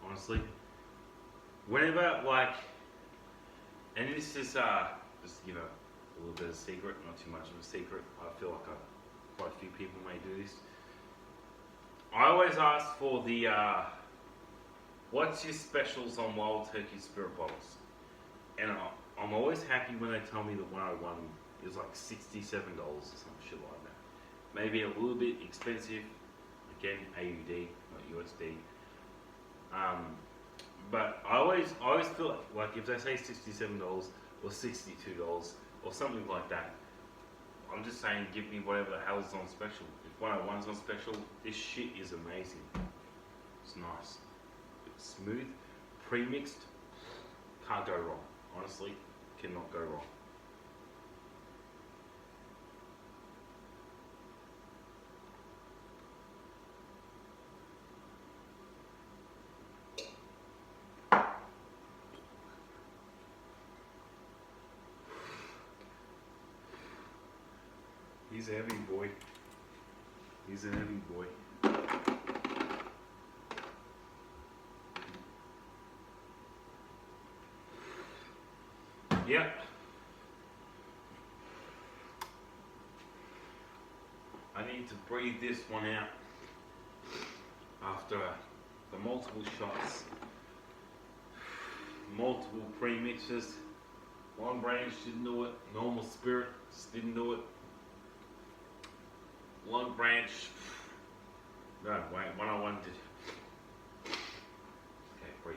Honestly. Whenever, like, and this is, just, you know, a little bit of a secret, not too much of a secret. I feel like quite a few people may do this. I always ask for the, what's your specials on Wild Turkey Spirit bottles? And I'm always happy when they tell me the 101 is like $67 or some shit like that. Maybe a little bit expensive. Again, AUD, not USD. But I always feel like if they say $67 or $62 or something like that, I'm just saying give me whatever the hell's on special. If 101's on special, this shit is amazing. It's nice. It's smooth, pre-mixed, can't go wrong. Honestly, cannot go wrong. He's a heavy boy. He's a heavy boy. Yep. I need to breathe this one out after the multiple shots, multiple premixes. Long Branch didn't do it. Normal Spirit just didn't do it. Long Branch, no, wait, 101 did. Okay, breathe.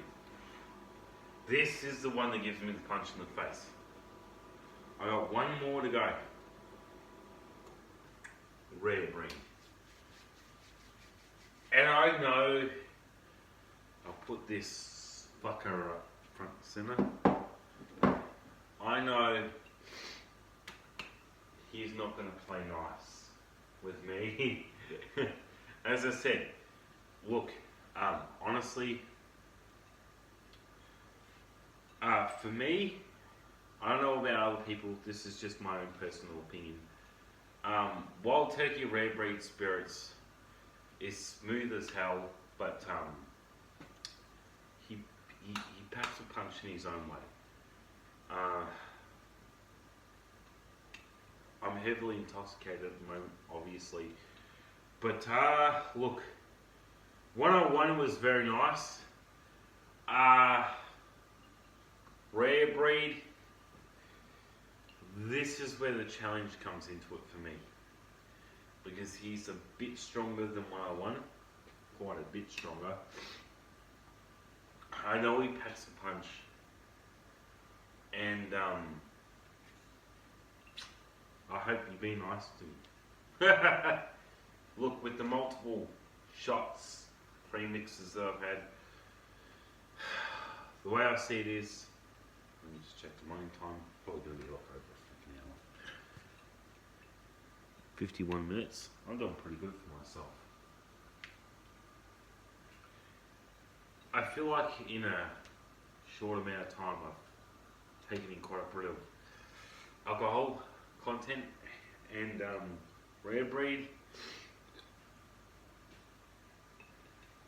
This is the one that gives me the punch in the face. I got one more to go. Rare Breed. And I know I'll put this fucker up front and center. I know he's not going to play nice with me. As I said, look, honestly, for me, I don't know about other people, this is just my own personal opinion. Wild Turkey Rare Breed Spirits is smooth as hell, but he packs a punch in his own way. I'm heavily intoxicated at the moment, obviously. But look, 101 was very nice. Rare Breed, this is where the challenge comes into it for me. Because he's a bit stronger than 101, quite a bit stronger. I know he packs a punch. And I hope you be nice to me. Look, with the multiple shots, premixes that I've had, the way I see it is, let me just check the morning time, probably going to be like over a freaking hour. 51 minutes, I'm doing pretty good for myself. I feel like in a short amount of time I've taken in quite a bit of alcohol content and Rare Breed.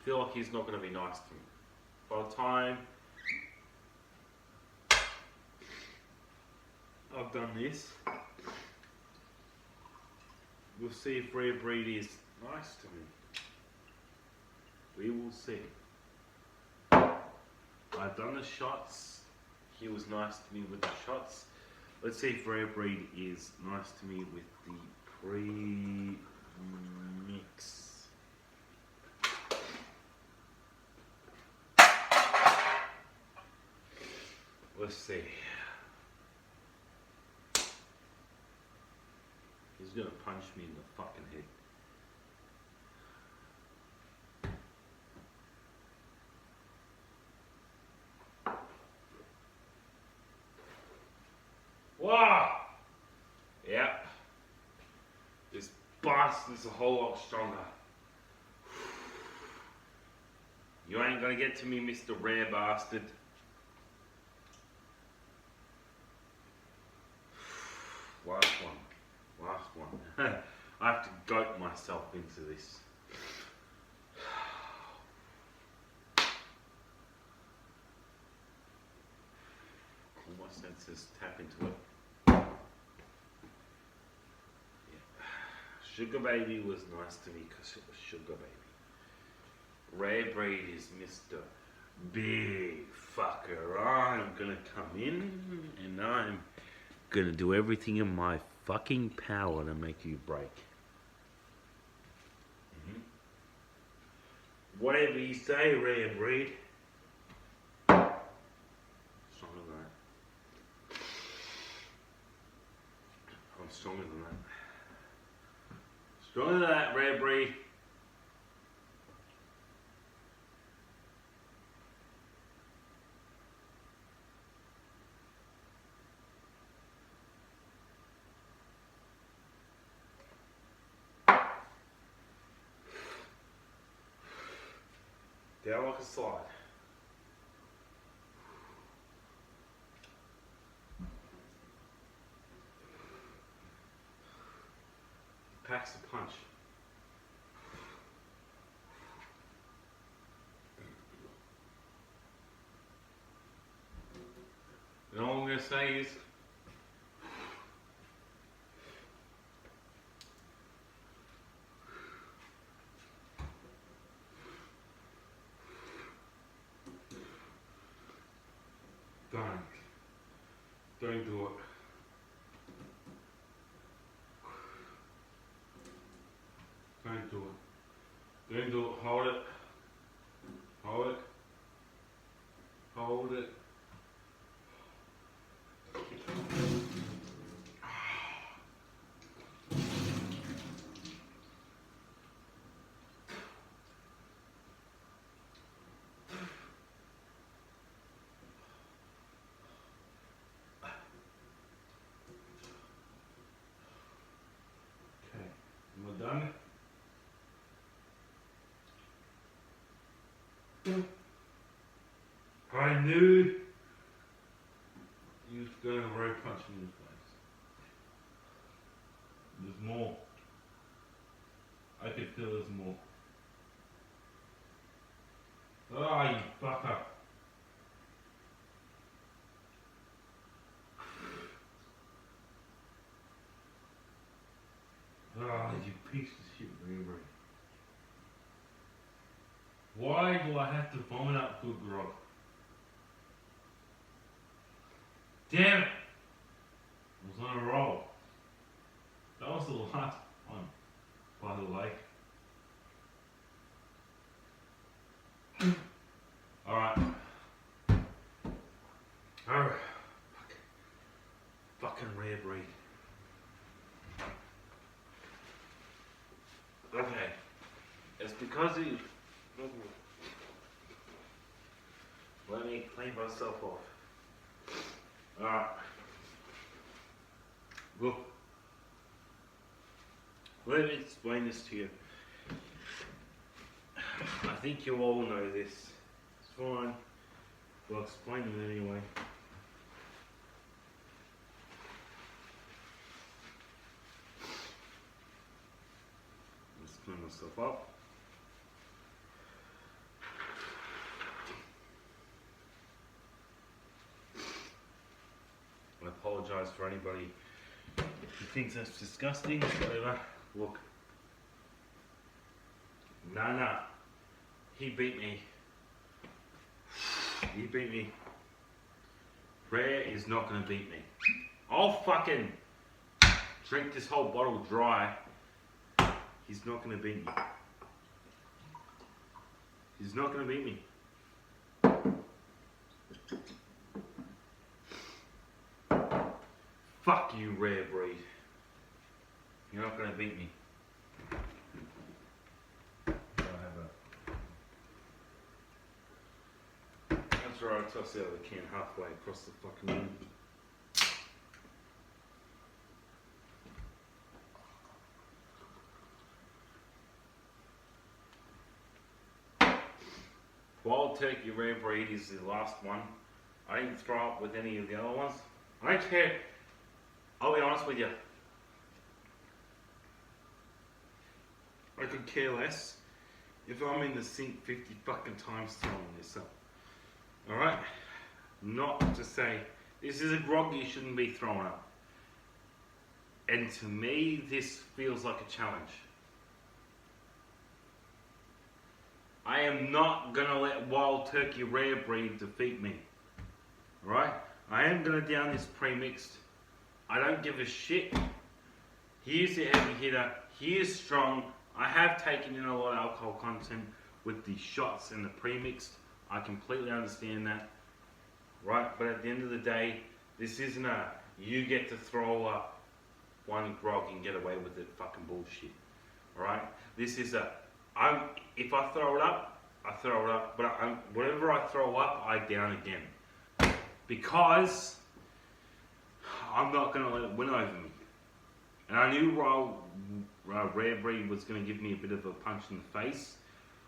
Feel like he's not going to be nice to me. By the time I've done this, we'll see if Rare Breed is nice to me. We will see. I've done the shots. He was nice to me with the shots. Let's see if Rare Breed is nice to me with the pre-mix. Let's see. He's gonna punch me in the fucking head. Wow! Yep. This bastard's a whole lot stronger. You ain't gonna get to me, Mr. Rare Bastard. Last one. Last one. I have to goat myself into this. All my senses tap into it. Sugar Baby was nice to me because it was Sugar Baby. Rare Breed is Mr. Big Fucker. I'm gonna come in and I'm gonna do everything in my fucking power to make you break. Whatever you say, Rare Breed. Stronger than that. I'm stronger than that. Stronger than that, Rare Breed. Down like a slide. Packs a punch. And all I'm going to say is, don't do it. Don't do it. Don't do it. Hold it. Hold it. Hold it. one. I knew he was going to road punch me in the face. There's more. I could feel there's more. Ah, you fucker. Ah, you piece of shit, Reaver. Why do I have to vomit up good grog? Damn it! I was on a roll. That was the last one, by the way. Alright. Alright. Fucking rare breed. Okay. It's because he... Let me clean myself off. Alright. Look. Let me explain this to you. I think you all know this. It's fine. I'll explain it anyway. Let's clean myself up. I apologise for anybody who thinks that's disgusting, whatever. Look. Nah. He beat me. He beat me. Rare is not gonna beat me. I'll fucking drink this whole bottle dry. He's not gonna beat me. He's not gonna beat me. Fuck you, rare breed. You're not gonna beat me. That's right, I tossed out of the can halfway across the fucking room. Wild Turkey Rare Breed is the last one. I didn't throw up with any of the other ones. I don't care. I'll be honest with you. I could care less if I'm in the sink 50 fucking times throwing this up. Alright? Not to say, this is a grog you shouldn't be throwing up. And to me, this feels like a challenge. I am not gonna let Wild Turkey Rare Breed defeat me. Alright? I am gonna down this pre-mixed. I don't give a shit. He is a heavy hitter. He is strong. I have taken in a lot of alcohol content with the shots and the pre-mixed. I completely understand that. Right? But at the end of the day, this isn't a you get to throw up one grog and get away with it fucking bullshit. Alright? This is a if I throw it up, I throw it up. But whatever I throw up, I down again. Because I'm not going to let it win over me. And I knew Rare Breed was going to give me a bit of a punch in the face.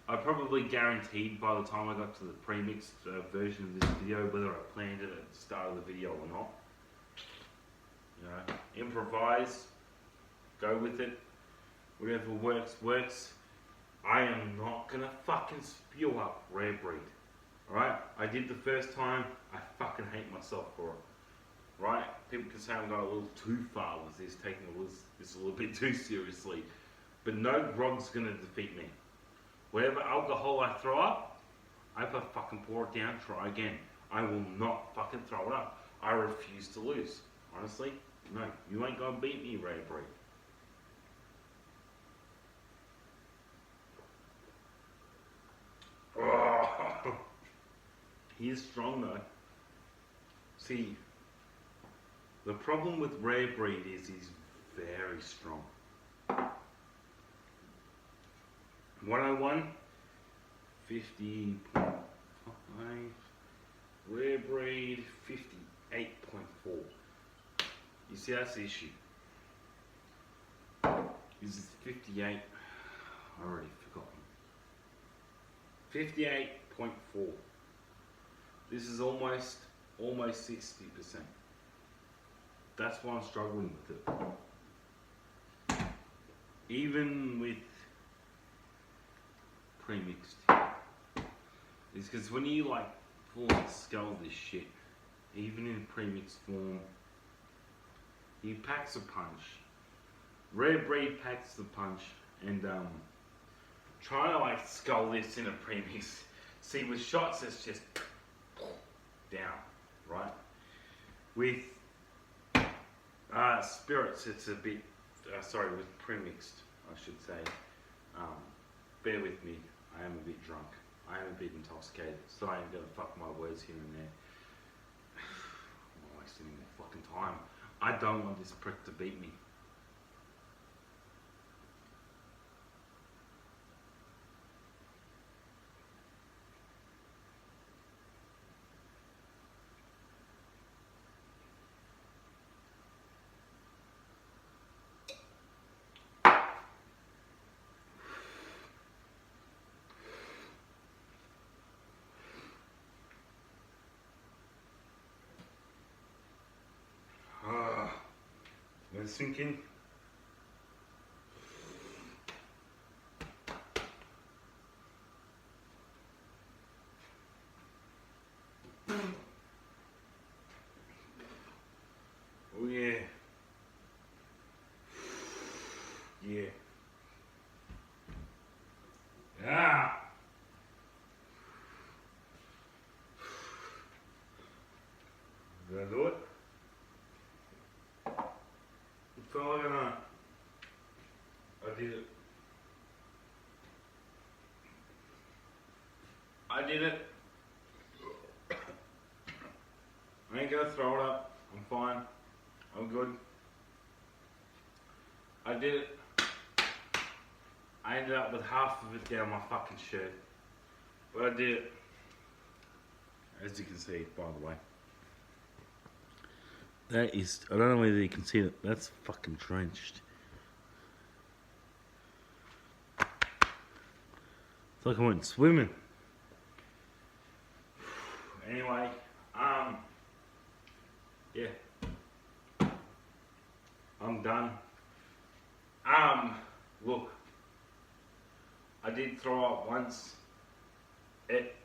I probably guaranteed by the time I got to the pre-mixed version of this video whether I planned it at the start of the video or not. You know, improvise, go with it, whatever works, works. I am not going to fucking spew up Rare Breed. Alright? I did the first time, I fucking hate myself for it. Right? People can say I'm going a little too far with this, taking this a little bit too seriously. But no grog's going to defeat me. Whatever alcohol I throw up, I fucking pour it down, try again. I will not fucking throw it up. I refuse to lose. Honestly, no. You ain't going to beat me, Rare Breed. Oh. He is strong though. See, the problem with Rare Breed is he's very strong. 101, 50.5, Rare Breed, 58.4. You see, that's the issue. He's This is 58. I already forgotten. 58.4. This is almost 60%. That's why I'm struggling with it. Even with pre-mixed. It's because when you like full on skull this shit, even in pre-mixed form, he packs a punch. Rare Breed packs the punch, and trying to like skull this in a premix. See, with shots it's just down, right? With spirits it's a bit, sorry, with premixed I should say. Bear with me, I am a bit drunk. I am a bit intoxicated, so I am going to fuck my words here and there. I'm wasting my fucking time. I don't want this prick to beat me. Let it sink in. Oh yeah. Yeah. Ah. Did I do it? It felt like I did it. I did it. I ain't gonna throw it up. I'm fine. I'm good. I did it. I ended up with half of it down my fucking shirt. But I did it. As you can see, by the way. That is, I don't know whether you can see it, that's fucking drenched. It's like I went swimming. Anyway, yeah. I'm done. Look. I did throw up once. It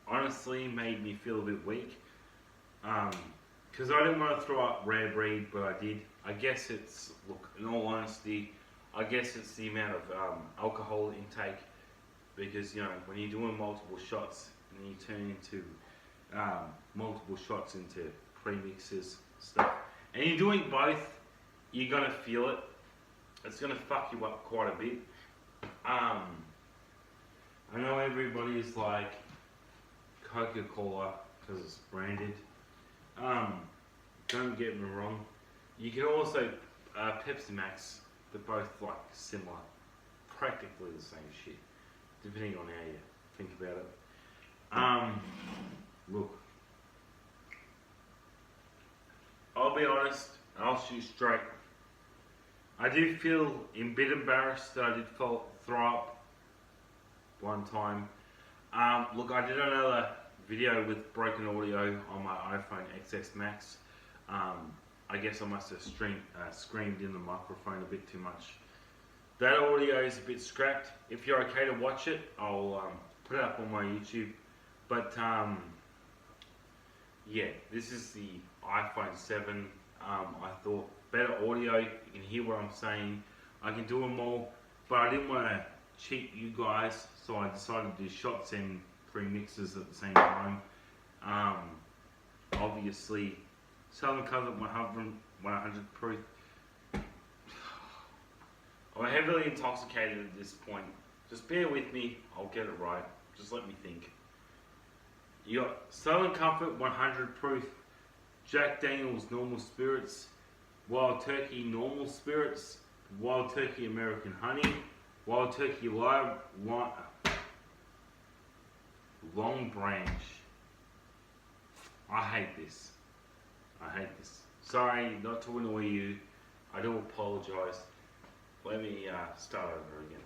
honestly made me feel a bit weak. Because I didn't want to throw up Rare Breed, but I did. I guess it's, look, in all honesty, I guess it's the amount of alcohol intake. Because, you know, when you're doing multiple shots and you turn into multiple shots into premixes, stuff, and you're doing both, you're going to feel it. It's going to fuck you up quite a bit. I know everybody is like Coca-Cola because it's branded. Don't get me wrong. You can also Pepsi Max. They're both like similar, practically the same shit, depending on how you think about it. Look, I'll be honest. I'll shoot straight. I do feel a bit embarrassed that I did throw up one time. Look, I did another video with broken audio on my iPhone XS Max. I guess I must have screamed in the microphone a bit too much. That audio is a bit scrapped. If you're okay to watch it, I'll put it up on my YouTube. But yeah, this is the iPhone 7. I thought better audio, you can hear what I'm saying. I can do them all, but I didn't want to cheat you guys, so I decided to do shots and pre-mixes at the same time. Obviously, Southern Comfort 100 proof. I'm heavily intoxicated at this point. Just bear with me, I'll get it right. Just let me think. You got Southern Comfort 100 proof, Jack Daniels normal spirits, Wild Turkey normal spirits, Wild Turkey American honey, Wild Turkey Long Branch. I hate this. I hate this. Sorry, not to annoy you. I do apologise. let me start over again.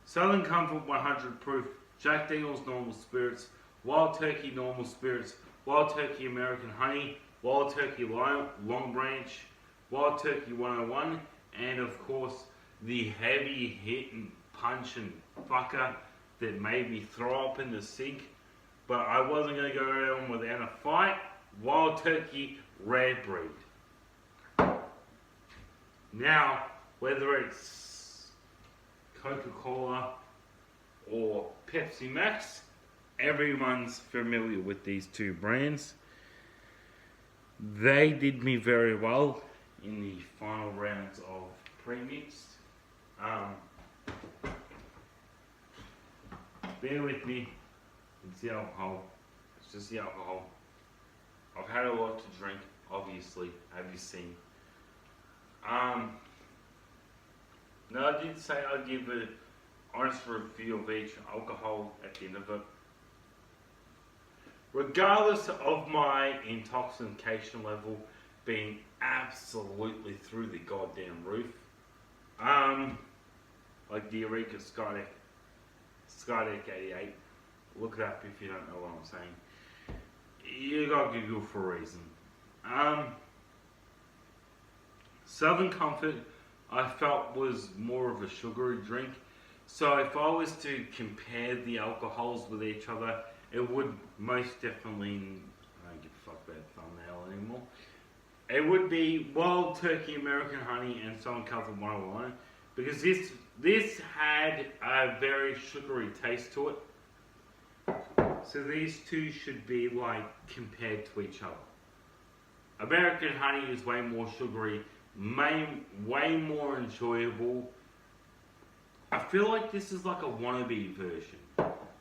Southern Comfort 100 proof, Jack Daniel's Normal Spirits, Wild Turkey Normal Spirits, Wild Turkey American Honey, Wild Turkey Long Branch, Wild Turkey 101, and of course the heavy hitting punching fucker that made me throw up in the sink, but I wasn't going to go around without a fight. Wild Turkey Rare Breed. Now, whether it's Coca-Cola or Pepsi Max, everyone's familiar with these two brands. They did me very well in the final rounds of pre-mixed. Bear with me, it's the alcohol, it's just the alcohol. I've had a lot to drink, obviously, have you seen? Now I did say I'd give an honest review of each alcohol at the end of it. Regardless of my intoxication level being absolutely through the goddamn roof, like the Eureka Skydeck 88, look it up if you don't know what I'm saying. You got Google for a reason. Southern Comfort I felt was more of a sugary drink, so if I was to compare the alcohols with each other, it would most definitely, I don't give a fuck about the thumbnail anymore, it would be Wild Turkey American Honey and Southern Comfort 101, because this had a very sugary taste to it. So these two should be like compared to each other. American Honey is way more sugary, way more enjoyable. I feel like this is like a wannabe version.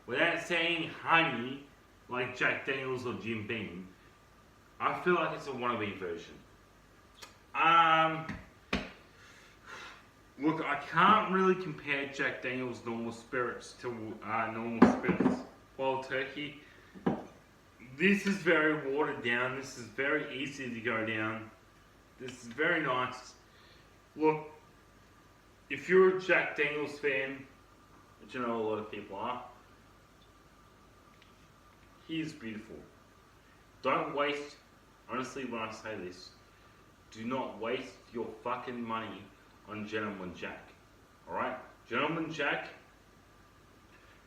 Without saying honey, like Jack Daniels or Jim Beam, I feel like it's a wannabe version. Look, I can't really compare Jack Daniel's Normal Spirits to Normal Spirits Wild Turkey. This is very watered down. This is very easy to go down. This is very nice. Look, if you're a Jack Daniels fan, which you know a lot of people are, he is beautiful. Don't waste, honestly when I say this, do not waste your fucking money on Gentleman Jack. Alright? Gentleman Jack,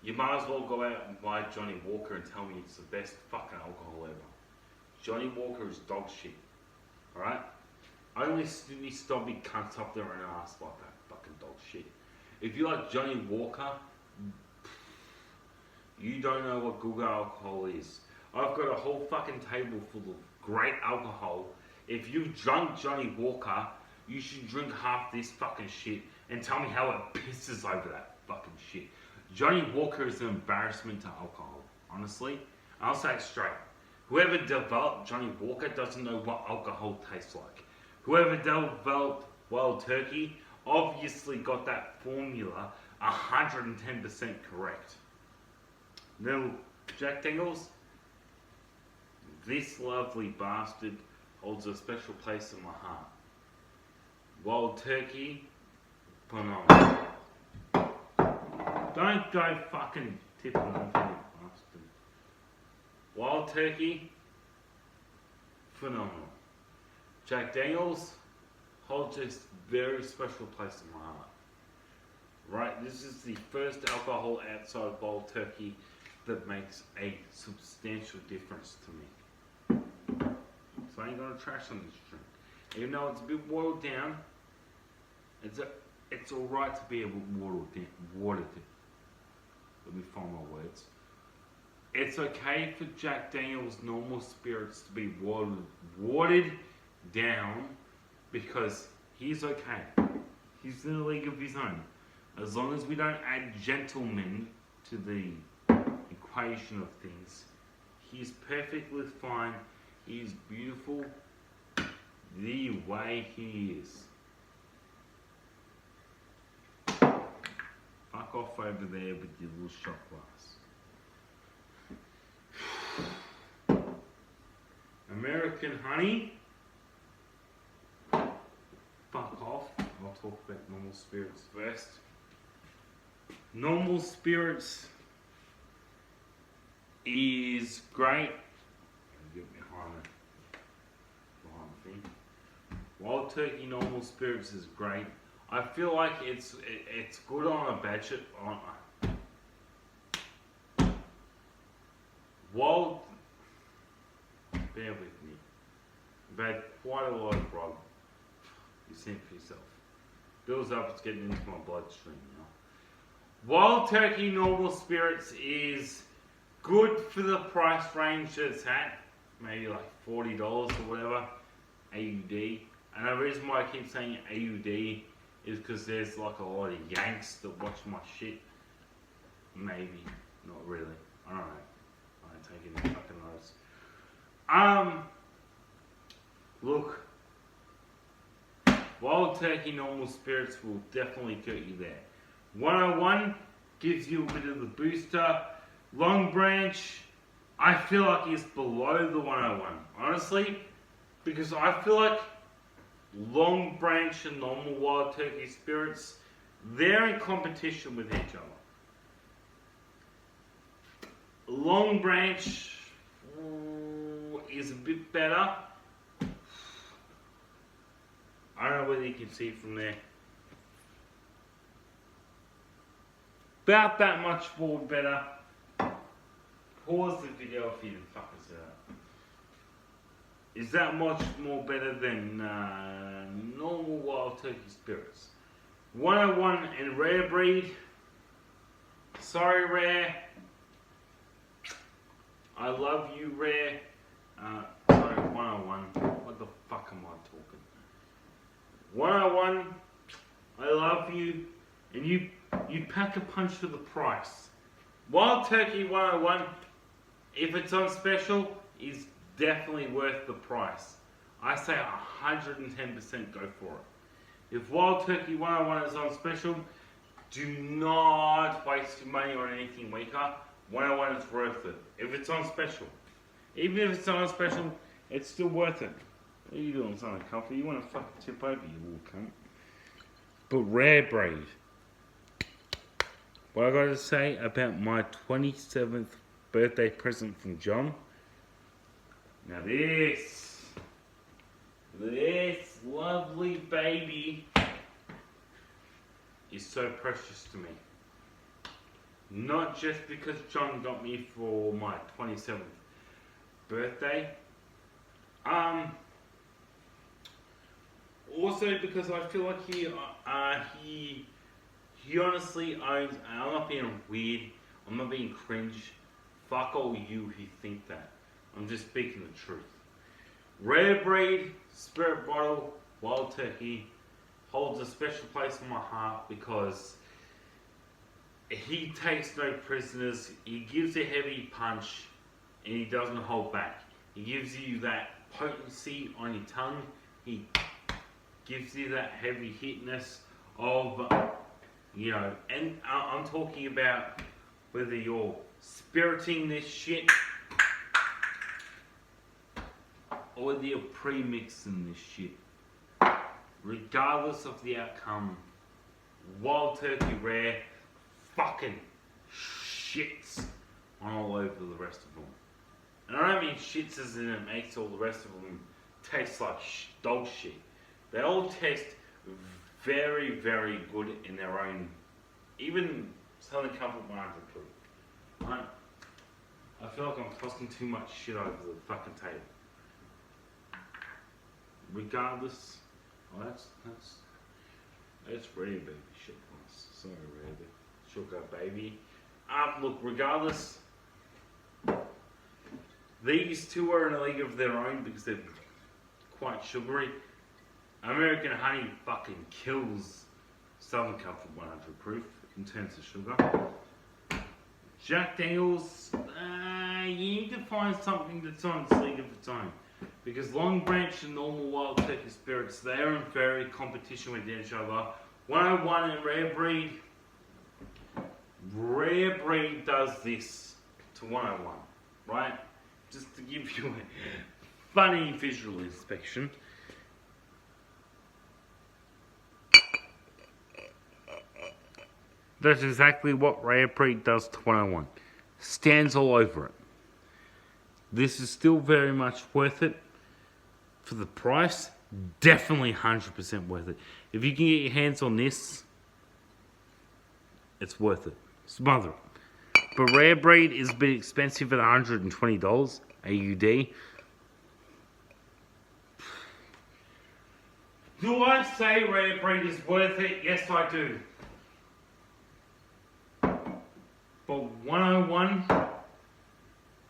you might as well go out and buy Johnny Walker and tell me it's the best fucking alcohol ever. Johnny Walker is dog shit. Alright? Only snooty stubby cunts up there and ass like that fucking dog shit. If you like Johnny Walker, you don't know what good alcohol is. I've got a whole fucking table full of great alcohol. If you've drunk Johnny Walker, you should drink half this fucking shit and tell me how it pisses over that fucking shit. Johnny Walker is an embarrassment to alcohol, honestly. I'll say it straight. Whoever developed Johnny Walker doesn't know what alcohol tastes like. Whoever developed Wild Turkey obviously got that formula 110% correct. Now, Jack Daniels, this lovely bastard holds a special place in my heart. Wild Turkey, phenomenal. Don't go fucking tipping over, you bastard. Wild Turkey, phenomenal. Jack Daniels holds a very special place in my heart. Right, this is the first alcohol outside of Wild Turkey that makes a substantial difference to me. So I ain't gonna trash on this drink. Even though it's a bit watered down, it's alright to be a bit watered down. Let me find my words. It's okay for Jack Daniel's Normal Spirits to be watered down because he's okay. He's in a league of his own. As long as we don't add gentlemen to the equation of things, he's perfectly fine. He's beautiful the way he is. Fuck off over there with your little shot glass. American Honey. Fuck off. I'll talk about normal spirits first. Normal spirits is great. Get behind the thing. Wild turkey normal spirits is great. I feel like it's good on a budget. Wild, bear with me. I've had quite a lot of grog. You sent for yourself. Builds up, it's getting into my bloodstream now. Wild turkey normal spirits is good for the price range that it's at. Maybe like $40 or whatever. AUD. And the reason why I keep saying AUD is because there's like a lot of Yanks that watch my shit. Maybe. Not really. I don't know. I don't take any fucking notice. Look. Wild turkey normal spirits will definitely get you there. 101 gives you a bit of the booster. Long Branch, I feel like is below the 101. Honestly, because I feel like Long Branch and normal wild turkey spirits, they're in competition with each other. Long Branch is a bit better. I don't know whether you can see from there. About that much more better. Pause the video if you fuck us out. Is that much more better than normal wild turkey spirits? 101 and Rare Breed. Sorry, Rare. I love you, Rare. Sorry, 101. What the fuck am I talking? 101, I love you, and you pack a punch for the price. Wild Turkey 101, if it's on special, is definitely worth the price. I say 110% go for it. If Wild Turkey 101 is on special, do not waste your money on anything weaker. 101 is worth it. If it's on special. Even if it's not on special, it's still worth it. What are you doing, son of comfort? You want to fucking tip over, you little cunt. But Rare Breed. What I got to say about my 27th birthday present from John. Now this lovely baby is so precious to me. Not just because John got me for my 27th birthday. Also because I feel like he honestly owns, and I'm not being weird, I'm not being cringe, fuck all you who think that. I'm just speaking the truth. Rare Breed, Spirit Bottle, Wild Turkey holds a special place in my heart because he takes no prisoners, he gives a heavy punch, and he doesn't hold back. He gives you that potency on your tongue, he gives you that heavy hitness of, you know, and I'm talking about whether you're spiriting this shit or whether you're pre-mixing this shit. Regardless of the outcome, Wild Turkey Rare fucking shits all over the rest of them. And I don't mean shits as in it makes all the rest of them taste like dog shit. They all taste very, very good in their own, even Southern Comfort 100 proof. Right? I feel like I'm tossing too much shit over the fucking table. Regardless, oh, that's Rare Baby shit. Sorry, Rare Baby. Sugar Baby. Look, regardless, these two are in a league of their own because they're quite sugary. American Honey fucking kills Southern Comfort 100 proof in terms of sugar. Jack Daniels, you need to find something that's on its league of its own. Because Long Branch and normal Wild Turkey spirits, they are in very competition with each other. 101 and Rare Breed. Rare Breed does this to 101, right? Just to give you a funny visual inspection. That's exactly what Rare Breed does to 101. Stands all over it. This is still very much worth it. For the price, definitely 100% worth it. If you can get your hands on this, it's worth it. Smother it. But Rare Breed is a bit expensive at $120 AUD. Do I say Rare Breed is worth it? Yes, I do. But 101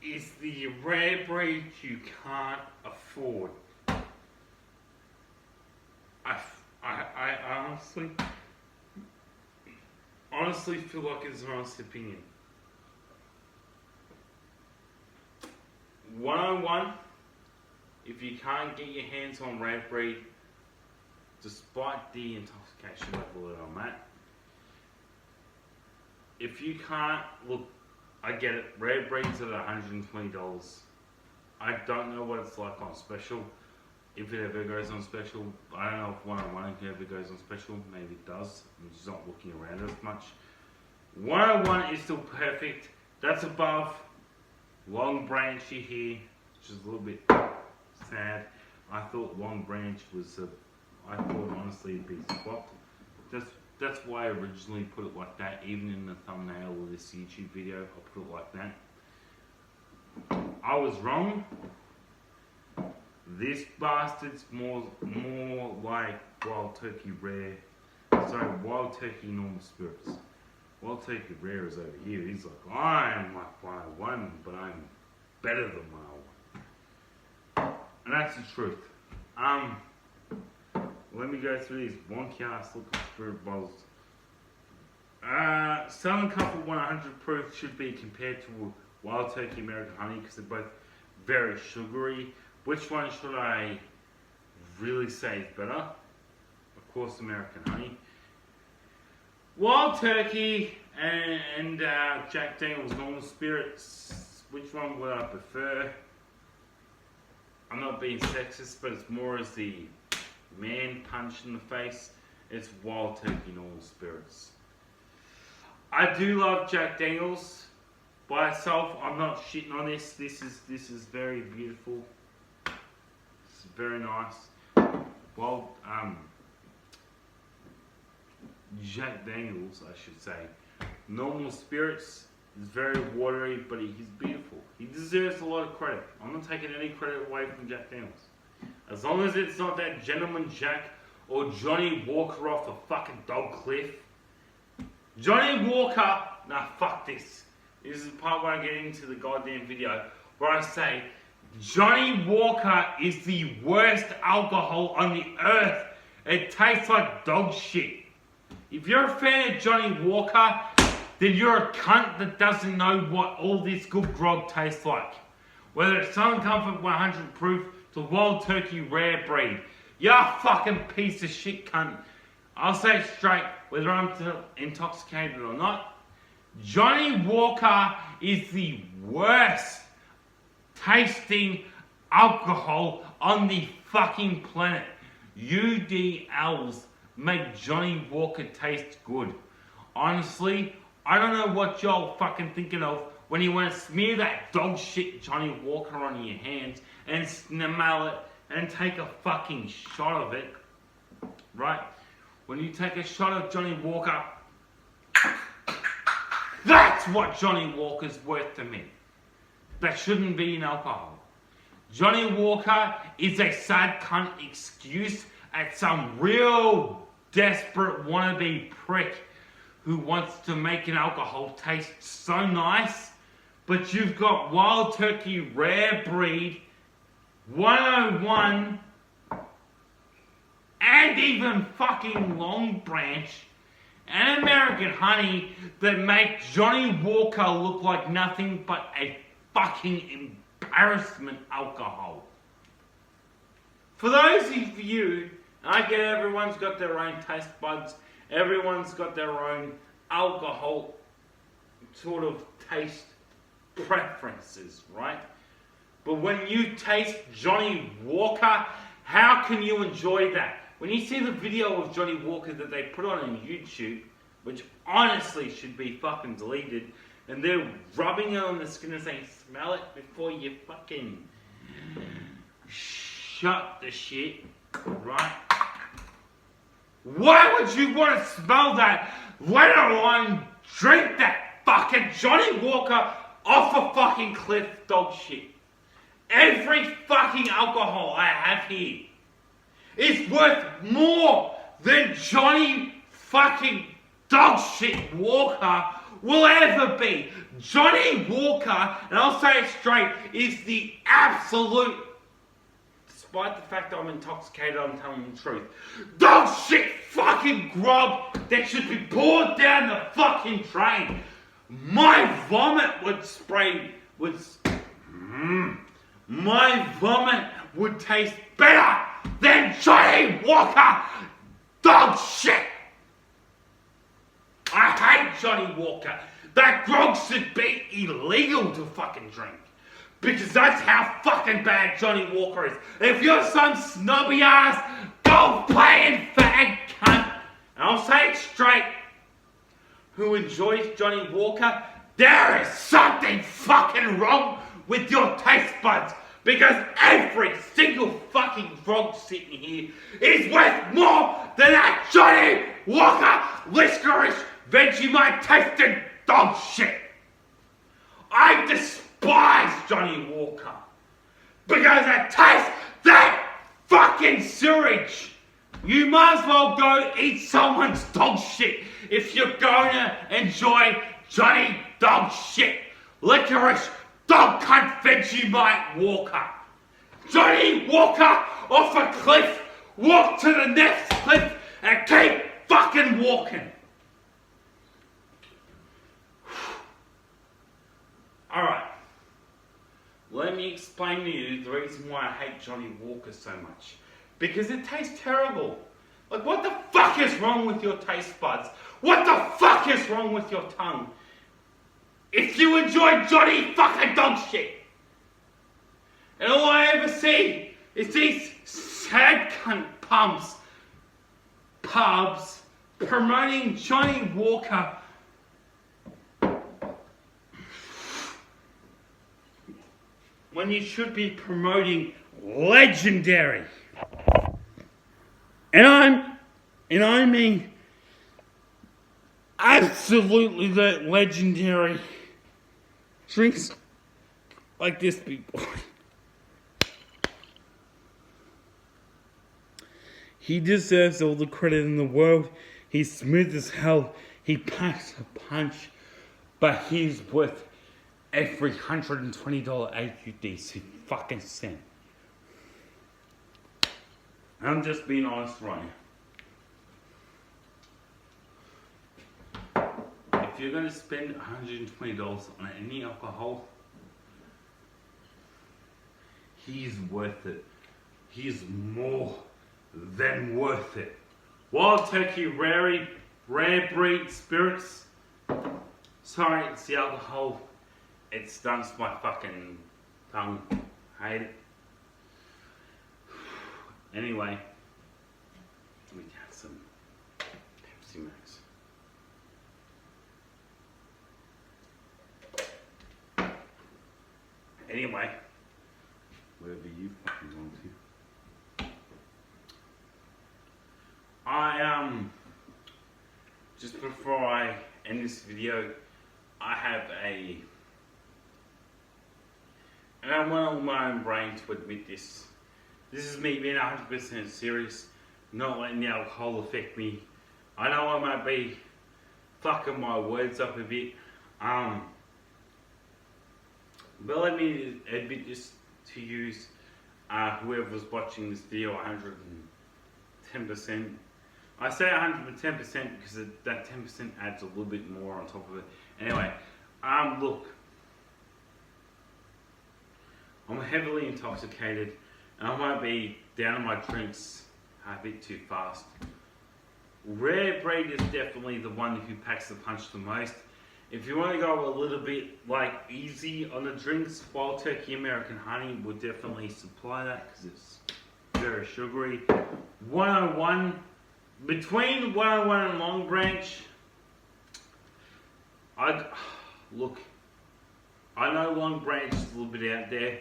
is the Rare Breed you can't afford. I honestly feel like it's an honest opinion. 101, if you can't get your hands on Rare Breed, despite the intoxication level that I'm at, if you can't, look, I get it, Rare Breed's at $120. I don't know what it's like on special. If it ever goes on special, I don't know if 101 ever goes on special, maybe it does. I'm just not looking around as much. 101 is still perfect. That's above Long Branch here, which is a little bit sad. I thought Long Branch was I thought honestly it'd be swapped. That's why I originally put it like that. Even in the thumbnail of this YouTube video, I put it like that. I was wrong. This bastard's more like Wild Turkey Rare. Sorry, Wild Turkey Normal Spirits. Wild Turkey Rare is over here. He's like, I'm like 101, but I'm better than 101. And that's the truth. Let me go through these wonky ass looking spirit bottles. Southern Comfort 100 proof should be compared to Wild Turkey American Honey because they're both very sugary. Which one should I really say is better? Of course, American Honey. Wild Turkey and Jack Daniel's Normal Spirits. Which one would I prefer? I'm not being sexist, but it's more as the man punch in the face. It's Wild Turkey Normal Spirits. I do love Jack Daniel's by itself. I'm not shitting on this. This is very beautiful. It's very nice. Well, Jack Daniel's, I should say. Normal Spirits is very watery, but he's beautiful. He deserves a lot of credit. I'm not taking any credit away from Jack Daniel's. As long as it's not that Gentleman Jack or Johnny Walker off the fucking dog cliff. Johnny Walker, nah, fuck this. This is the part where I get into the goddamn video where I say Johnny Walker is the worst alcohol on the earth. It tastes like dog shit. If you're a fan of Johnny Walker, then you're a cunt that doesn't know what all this good grog tastes like. Whether it's Southern Comfort 100 proof to Wild Turkey Rare Breed. You're a fucking piece of shit cunt. I'll say it straight, whether I'm intoxicated or not. Johnny Walker is the worst tasting alcohol on the fucking planet. UDLs make Johnny Walker taste good. Honestly, I don't know what y'all fucking thinking of when you want to smear that dog shit Johnny Walker on your hands and smell it and take a fucking shot of it, right? When you take a shot of Johnny Walker, that's what Johnny Walker's worth to me. That shouldn't be in alcohol. Johnny Walker is a sad cunt excuse at some real desperate wannabe prick who wants to make an alcohol taste so nice, but you've got Wild Turkey Rare Breed, 101, and even fucking Long Branch and American Honey that make Johnny Walker look like nothing but a fucking embarrassment alcohol. For those of you, I get everyone's got their own taste buds, everyone's got their own alcohol sort of taste preferences, right? But when you taste Johnny Walker, how can you enjoy that? When you see the video of Johnny Walker that they put on YouTube, which honestly should be fucking deleted, and they're rubbing it on the skin and saying, smell it before you fucking shut the shit, right? Why would you want to smell that, let alone drink that fucking Johnny Walker off a fucking cliff dog shit? Every fucking alcohol I have here is worth more than Johnny fucking dog shit Walker will ever be. Johnny Walker, and I'll say it straight, is the absolute, despite the fact that I'm intoxicated, I'm telling the truth, dog shit fucking grog that should be poured down the fucking drain. My vomit would my vomit would taste better than Johnny Walker dog shit. I hate Johnny Walker. That grog should be illegal to fucking drink. Because that's how fucking bad Johnny Walker is. If you're some snobby ass, gold playing fag cunt, and I'll say it straight, who enjoys Johnny Walker, there is something fucking wrong with your taste buds. Because every single fucking grog sitting here is worth more than that Johnny Walker licorice Vegemite tasting dog shit. I despise Johnny Walker because it tastes that fucking sewage. You might as well go eat someone's dog shit if you're going to enjoy Johnny dog shit licorice dog cunt Vegemite Walker. Johnny Walker off a cliff, walk to the next cliff and keep fucking walking. Alright, let me explain to you the reason why I hate Johnny Walker so much. Because it tastes terrible. Like, what the fuck is wrong with your taste buds? What the fuck is wrong with your tongue? If you enjoy Johnny fucking dog shit. And all I ever see is these sad cunt pubs promoting Johnny Walker when you should be promoting Legendary. And I mean absolutely the Legendary drinks like this, people. He deserves all the credit in the world. He's smooth as hell. He packs a punch, but he's worth every $120 AUD fucking cent. I'm just being honest right now. If you're going to spend $120 on any alcohol, he's worth it. He's more than worth it. Wild Turkey Rare Breed Spirits. Sorry, it's the alcohol. It stunts my fucking tongue. Hate it. Anyway, let me have some Pepsi Max. Anyway, wherever you fucking want to. Just before I end this video, I have and I went on my own brain to admit this. This is me being 100% serious, not letting the alcohol affect me. I know I might be fucking my words up a bit, but let me admit this to you, whoever's watching this video, 110%. I say 110% because that 10% adds a little bit more on top of it. Anyway, look, I'm heavily intoxicated and I might be down on my drinks a bit too fast. Rare Breed is definitely the one who packs the punch the most. If you want to go a little bit like easy on the drinks, Wild Turkey American Honey will definitely supply that because it's very sugary. 101, between 101 and Long Branch, Look, I know Long Branch is a little bit out there.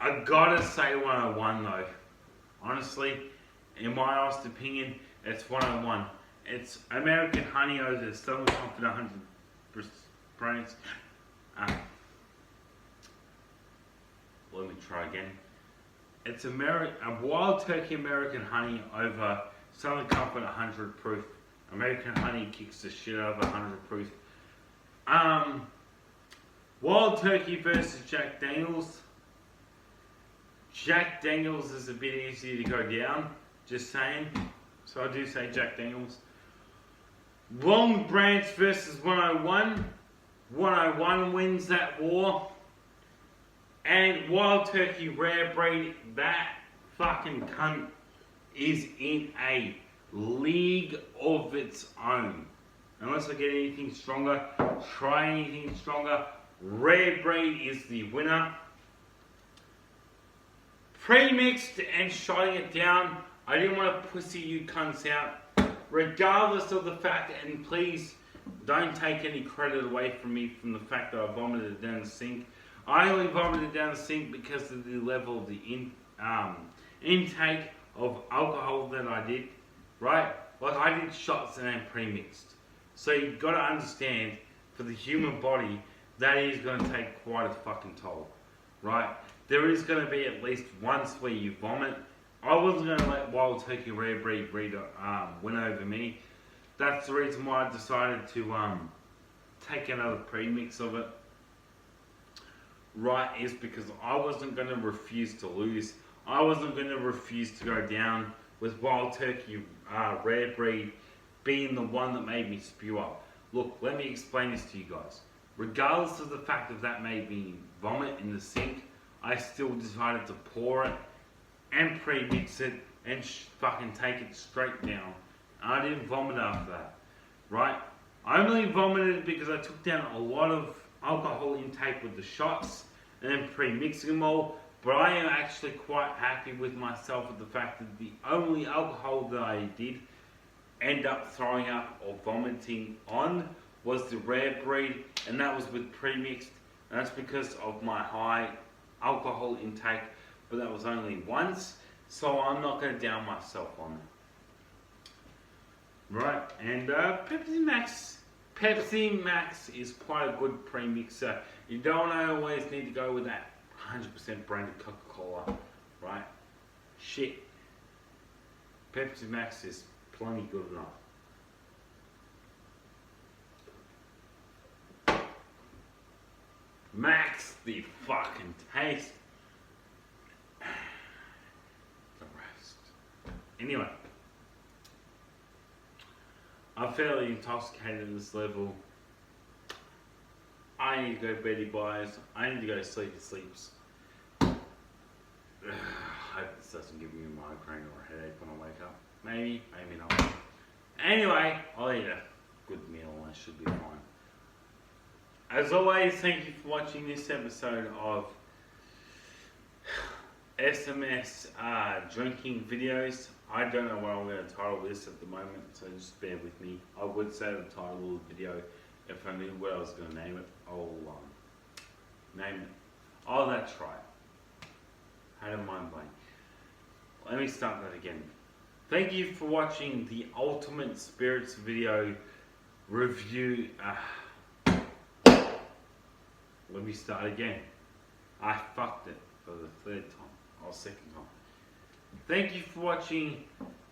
I gotta say 101 though. Honestly, in my honest opinion, it's 101. It's American Honey over the Southern Comfort 100 brands. Let me try again. It's a Wild Turkey American Honey over Southern Comfort 100 proof. American Honey kicks the shit out of 100 proof. Wild Turkey versus Jack Daniels. Jack Daniels is a bit easier to go down, just saying. So I do say Jack Daniels. Long Branch versus 101. 101 wins that war. And Wild Turkey Rare Breed, that fucking cunt is in a league of its own. Unless I get anything stronger, try anything stronger. Rare Breed is the winner. Pre-mixed and shotting it down. I didn't want to pussy you cunts out. Regardless of the fact, and please don't take any credit away from me from the fact that I vomited it down the sink. I only vomited down the sink because of the level of the intake of alcohol that I did, right? Like I did shots and then pre-mixed. So you've got to understand, for the human body, that is going to take quite a fucking toll, right? There is going to be at least once where you vomit. I wasn't going to let Wild Turkey Rare Breed win over me. That's the reason why I decided to take another pre-mix of it. Right, is because I wasn't going to refuse to lose. I wasn't going to refuse to go down with Wild Turkey Rare Breed being the one that made me spew up. Look, let me explain this to you guys. Regardless of the fact that made me vomit in the sink, I still decided to pour it and pre-mix it and fucking take it straight down. I didn't vomit after that, right? I only vomited because I took down a lot of alcohol intake with the shots and then pre-mixing them all. But I am actually quite happy with myself with the fact that the only alcohol that I did end up throwing up or vomiting on was the Rare Breed, and that was with pre-mixed. And that's because of my high alcohol intake, but that was only once, so I'm not going to down myself on it. Right, and Pepsi Max is quite a good pre-mixer. You don't always need to go with that 100% branded Coca-Cola, right? Shit. Pepsi Max is plenty good enough. Max the fucking taste. The rest. Anyway. I'm fairly intoxicated at this level. I need to go beddy buys. I need to go sleepy sleeps. I hope this doesn't give me a migraine or a headache when I wake up. Maybe, maybe not. Anyway, I'll eat a good meal and I should be fine. As always, thank you for watching this episode of SMS drinking videos. I don't know what I'm going to title this at the moment, so just bear with me. I would say the title of the video if I knew what I was going to name it. I'll name it. Oh, that's right. Had a mind blank. Let me start that again. Thank you for watching the Ultimate Spirits video review. Let me start again. I fucked it for the third time, or second time. Thank you for watching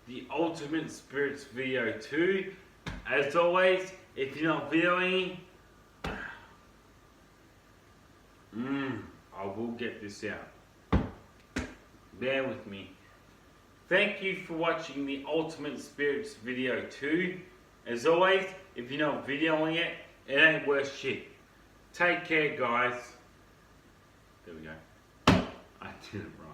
the Ultimate Spirits video 2. As always, if you're not videoing, I will get this out. Bear with me. Thank you for watching the Ultimate Spirits video 2. As always, if you're not videoing it, it ain't worth shit. Take care, guys. There we go. I did it wrong.